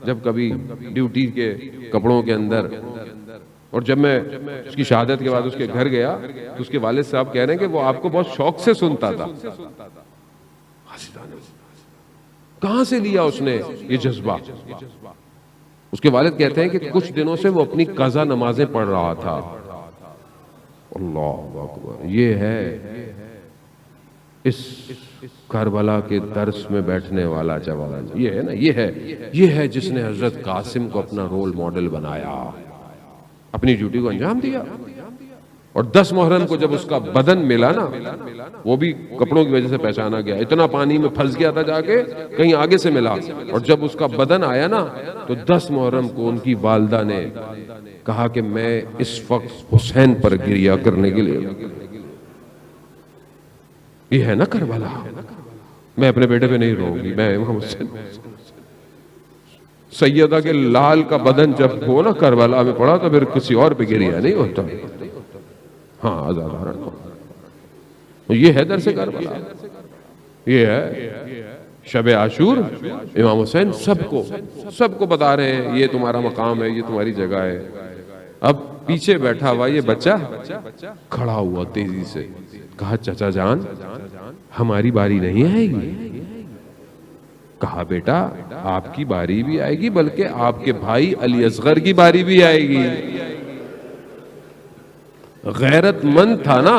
جب کبھی ڈیوٹی کے کپڑوں کے اندر. اور جب میں اس کی شہادت کے بعد اس کے گھر گیا تو اس کے والد صاحب کہہ رہے ہیں کہ وہ آپ کو بہت شوق سے سنتا تھا. کہاں سے لیا اس نے یہ جذبہ؟ اس کے والد کہتے ہیں کہ کچھ دنوں سے وہ اپنی قضا نمازیں پڑھ رہا تھا. اللہ اکبر. یہ ہے اس کربلا کے درس میں بیٹھنے والا جوان. یہ ہے نا, یہ ہے جس نے حضرت قاسم کو اپنا رول ماڈل بنایا, اپنی ڈیوٹی کو انجام دیا. اور 10 محرم کو جب اس کا بدن ملا نا, وہ بھی کپڑوں کی وجہ سے پہچانا گیا, اتنا پانی میں پھنس گیا تھا جا کے, کہیں آگے سے ملا. اور جب اس کا بدن آیا نا تو 10 محرم کو ان کی والدہ نے کہا کہ میں اس وقت حسین پر گریہ کرنے کے لیے. یہ ہے نا کربلا. میں اپنے بیٹے پہ نہیں رہوں گی, میں امام حسین. سیدہ کے لال کا بدن جب ہو نا کربلا میں پڑا تو پھر کسی اور پہ گریہ نہیں ہوتا. ہاں آزاد. یہ ہے درس کربلا, یہ ہے شب عاشور. امام حسین سب کو بتا رہے ہیں یہ تمہارا مقام ہے, یہ تمہاری جگہ ہے. اب پیچھے بیٹھا ہوا یہ بچہ کھڑا ہوا تیزی سے, کہا چچا جان ہماری باری نہیں آئے گی؟ کہا بیٹا آپ کی باری بھی آئے گی, بلکہ آپ کے بھائی علی اصغر کی باری بھی آئے گی. غیرت مند تھا نا,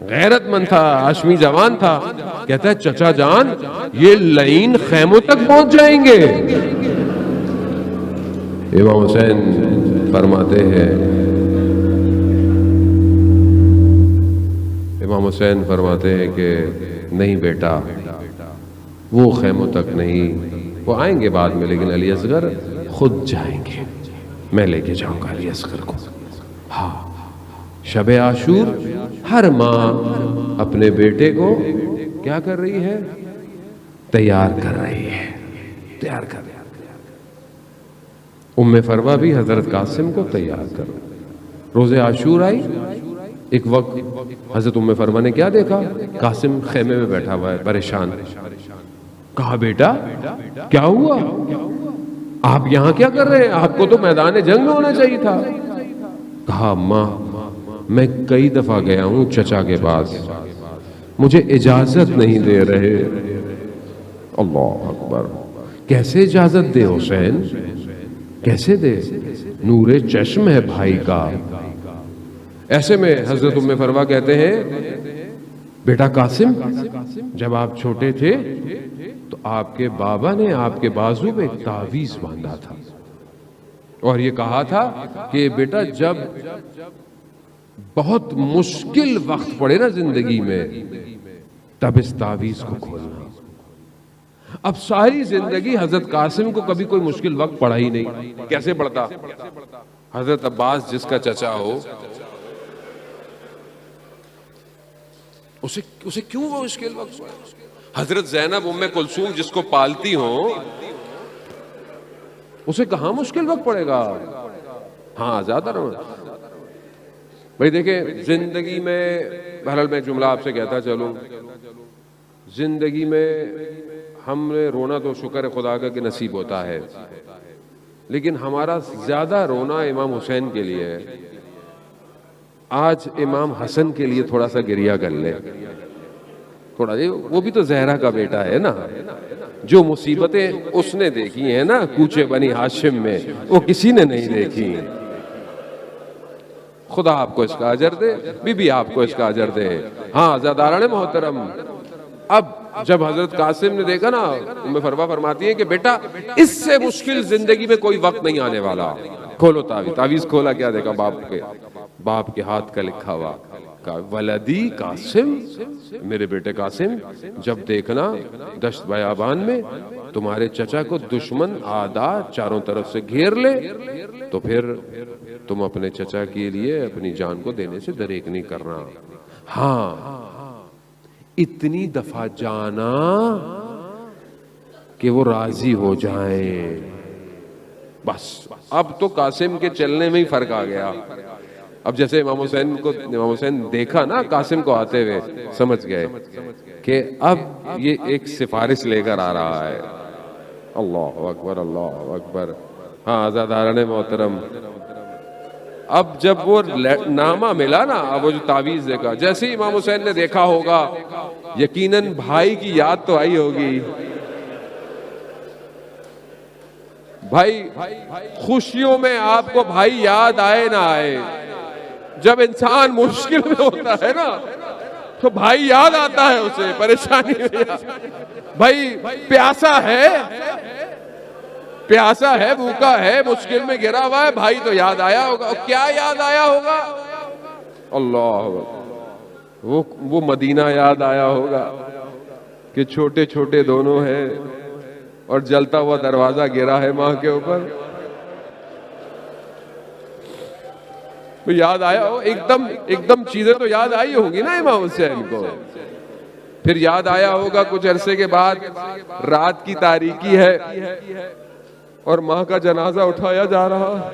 غیرت مند تھا, ہاشمی جوان تھا. کہتا ہے چچا جان یہ لعین خیموں تک پہنچ جائیں گے. امام حسین فرماتے ہیں, امام حسین فرماتے ہیں کہ نہیں بیٹا وہ خیموں تک نہیں, وہ آئیں گے بعد میں, لیکن علی اصغر خود جائیں گے, میں لے کے جاؤں گا علی اصغر کو. ہاں شب عاشور ہر ماں اپنے بیٹے کو کیا کر رہی ہے؟ تیار کر رہی ہے, تیار کر رہی ہے. ام فروہ بھی حضرت قاسم کو تیار کر. روز عاشور آئی, ایک وقت حضرت ام فروہ نے کیا دیکھا؟ قاسم خیمے میں بیٹھا ہوا ہے پریشان. کہا بیٹا کیا ہوا, آپ یہاں کیا کر رہے ہیں؟ آپ کو تو میدان جنگ میں ہونا چاہیے تھا. کہا ماں میں کئی دفعہ گیا ہوں چچا کے پاس, مجھے اجازت نہیں دے رہے. اللہ اکبر. کیسے اجازت دے حسین, کیسے دے؟ نور چشم ہے بھائی کا. ایسے میں حضرت ام فروہ کہتے ہیں بیٹا قاسم جب آپ چھوٹے تھے تو آپ کے بابا نے آپ کے بازو پہ ایک تعویذ باندھا تھا, اور یہ کہا تھا کہ بیٹا جب بہت مشکل وقت پڑے نا زندگی میں تب اس تعویذ کو کھولنا. اب ساری زندگی حضرت قاسم کو کبھی کوئی مشکل وقت پڑا ہی نہیں. کیسے پڑتا؟ حضرت عباس جس کا چچا ہو اسے کیوں وہ مشکل وقت پڑا؟ حضرت زینب ام کلثوم جس کو پالتی ہوں اسے کہاں مشکل وقت پڑے گا؟ ہاں زیادہ رہو بھائی. دیکھیں زندگی میں, بہرحال میں جملہ آپ سے کہتا چلوں, زندگی میں ہم نے رونا تو شکر خدا کا کہ نصیب ہوتا ہے, لیکن ہمارا زیادہ رونا امام حسین کے لیے ہے. آج امام حسن کے لیے تھوڑا سا گریہ کر لے, تھوڑا, وہ بھی تو زہرا کا بیٹا ہے نا. جو مصیبتیں اس نے دیکھی ہیں نا کوچے بنی ہاشم میں, وہ کسی نے نہیں دیکھی. خدا آپ کو اس کا اجر دے, بی بی آپ کو اس کا اجر دے. ہاں زاداران محترم, اب جب حضرت قاسم نے دیکھا نا، ام فروا فرماتی ہیں کہ بیٹا اس سے مشکل زندگی میں کوئی وقت نہیں آنے والا، کھولو تعویذ. تعویذ کھولا، کیا دیکھا؟ باپ کے ہاتھ کا لکھا ہوا، ولدی قاسم، میرے بیٹے قاسم، جب دیکھنا دشت بیابان میں تمہارے چچا کو دشمن آدھا چاروں طرف سے گھیر لے تو پھر تم اپنے چچا کے لیے اپنی جان کو دینے سے دریغ نہیں کرنا. ہاں اتنی دفعہ جانا کہ وہ راضی ہو جائیں. بس اب تو قاسم کے چلنے میں ہی فرق آ گیا. اب جیسے امام حسین دیکھا نا قاسم کو آتے ہوئے، سمجھ گئے کہ اب یہ ایک سفارش لے کر آ رہا ہے. اللہ اکبر، اللہ اکبر. ہاں عزاداران محترم، اب جب وہ نامہ ملا نا، اب وہ جو تعویذ دیکھا، جیسے ہی امام حسین نے دیکھا ہوگا یقیناً بھائی کی یاد تو آئی ہوگی. بھائی خوشیوں میں آپ کو بھائی یاد آئے نہ آئے، جب انسان مشکل میں ہوتا ہے نا تو بھائی یاد آتا ہے اسے، پریشانی میں. بھائی پیاسا ہے، بھوکا ہے، مشکل میں گرا ہوا ہے، بھائی تو یاد آیا ہوگا. کیا یاد آیا ہوگا؟ اللہ، وہ مدینہ یاد آیا ہوگا کہ چھوٹے چھوٹے دونوں ہیں اور جلتا ہوا دروازہ گرا ہے ماں کے اوپر. یاد آیا ہو، ایک دم چیزیں تو یاد آئی ہوں گی نا امام حسین کو. پھر یاد آیا ہوگا کچھ عرصے کے بعد رات کی تاریکی ہے اور ماں کا جنازہ اٹھایا جا رہا.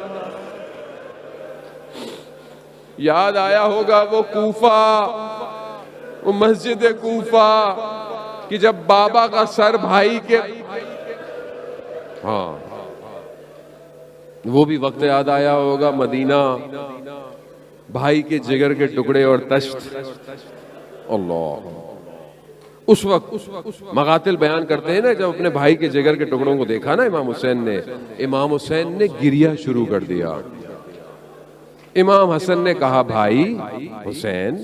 یاد آیا ہوگا وہ کوفہ، وہ مسجد کوفہ کہ جب بابا کا سر بھائی کے، ہاں وہ بھی وقت یاد آیا ہوگا. مدینہ، بھائی کے جگر کے ٹکڑے اور تشت. اللہ، اس وقت مقاتل بیان کرتے ہیں نا، جب اپنے بھائی کے جگر کے ٹکڑوں کو دیکھا نا امام حسین نے گریہ شروع کر دیا. امام حسن نے کہا بھائی حسین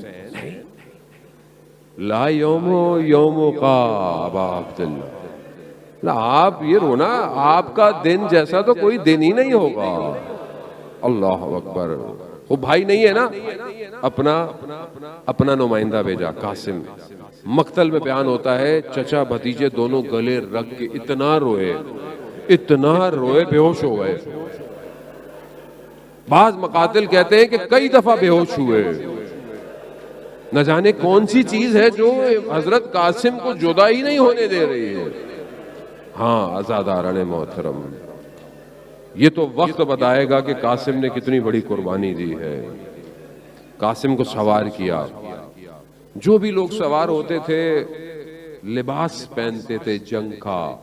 لا یوم کا ابا عبداللہ، آپ یہ رونا، آپ کا دن جیسا تو کوئی دن ہی نہیں ہوگا. اللہ اکبر. وہ بھائی نہیں ہے نا، اپنا نمائندہ بھیجا قاسم. مقتل میں بیان ہوتا ہے چچا بھتیجے دونوں گلے رکھ کے اتنا روئے بے ہوش ہو گئے. بعض مقاتل کہتے ہیں کہ کئی دفعہ بے ہوش ہوئے. نہ جانے کون سی چیز ہے جو حضرت قاسم کو جدا ہی نہیں ہونے دے رہی ہے. ہاں عزاداران محترم، یہ تو وقت بتائے گا کہ قاسم نے کتنی بڑی قربانی دی ہے. قاسم کو سوار کیا. جو بھی لوگ سوار ہوتے تھے لباس پہنتے تھے جنگ کا.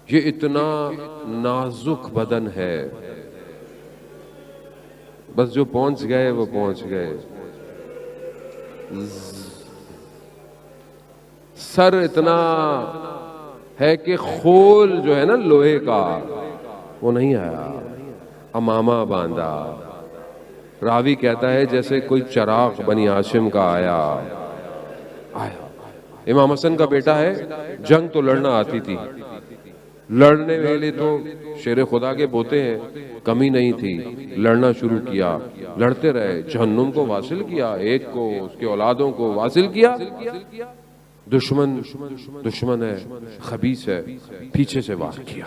یہ اتنا نازک بدن ہے، بس جو پہنچ گئے وہ پہنچ گئے. سر اتنا ہے کہ خول جو ہے نا لوہے کا وہ نہیں آیا، امامہ باندھا. راوی کہتا ہے جیسے کوئی چراغ بنی ہاشم کا آیا. امام حسن کا بیٹا ہے، جنگ تو لڑنا آتی تھی، لڑنے والے تو شیر خدا کے بوتے ہیں، کمی نہیں تھی. لڑنا شروع کیا، لڑتے رہے، جہنم کو واصل کیا، ایک کو، اس کے اولادوں کو واصل کیا. دشمن ہے، خبیث ہے، پیچھے سے وار کیا.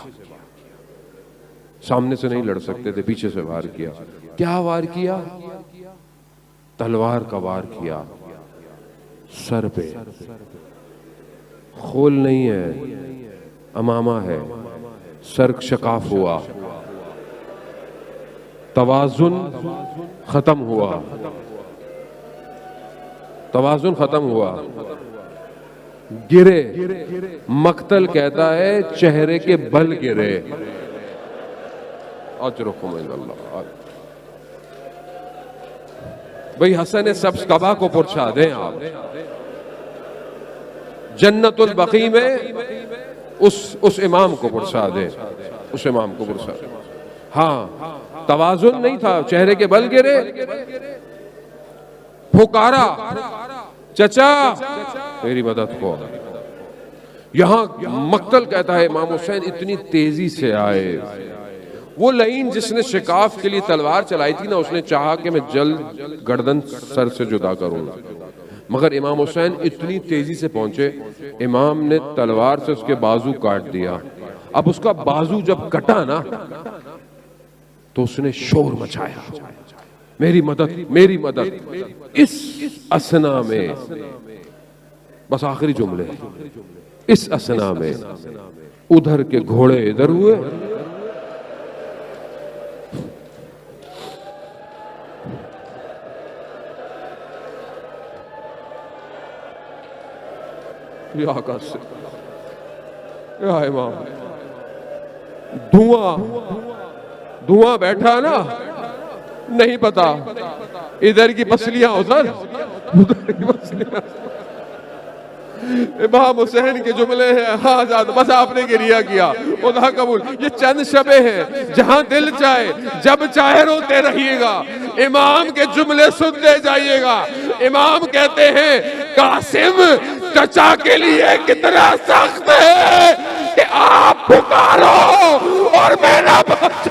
سامنے سے نہیں لڑ سکتے تھے، پیچھے سے وار کیا. کیا وار کیا؟ تلوار کا وار کیا سر پہ. خول نہیں ہے، امامہ ہے. سر شکاف ہوا، توازن ختم ہوا، گرے. مقتل کہتا ہے چہرے کے بل گرے. اجرکم اللہ. بھئی حسن سبز قبا کو پرچھا دیں آپ. جنت البقیع میں اس امام کو پرچھا دیں، اس امام کو پرچھا دیں. ہاں توازن نہیں تھا، چہرے کے بل گرے. پھکارا چچا میری مدد کو. یہاں مقتل کہتا ہے امام حسین اتنی تیزی سے آئے، وہ لعین جس نے شکاف کے لیے تلوار چلائی تھی نا، اس نے چاہا کہ میں جلد گردن سر سے جدا کروں، مگر امام حسین اتنی تیزی سے پہنچے، امام نے تلوار سے اس کے بازو کاٹ دیا۔ اب اس کا بازو جب کٹا نا تو اس نے شور مچایا، میری مدد میری مدد۔ اس اسنا میں بس آخری جملے، اس اسنا میں ادھر کے گھوڑے ادھر ہوئے، یا آقا سے یا امام، دھواں بیٹھا نا، نہیں پتا ادھر کی پسلیاں ادھر کی پسلیاں۔ امام حسین کے جملے ہیں، ہاں جاتا بس آپ نے گریہ کیا، خدا قبول۔ یہ چند شبیں ہیں جہاں دل چاہے جب چاہے روتے رہیے گا، امام کے جملے سنتے جائیے گا۔ امام کہتے ہیں قاسم چچا کے لیے کتنا سخت ہے کہ آپ پکارو اور میرا بچہ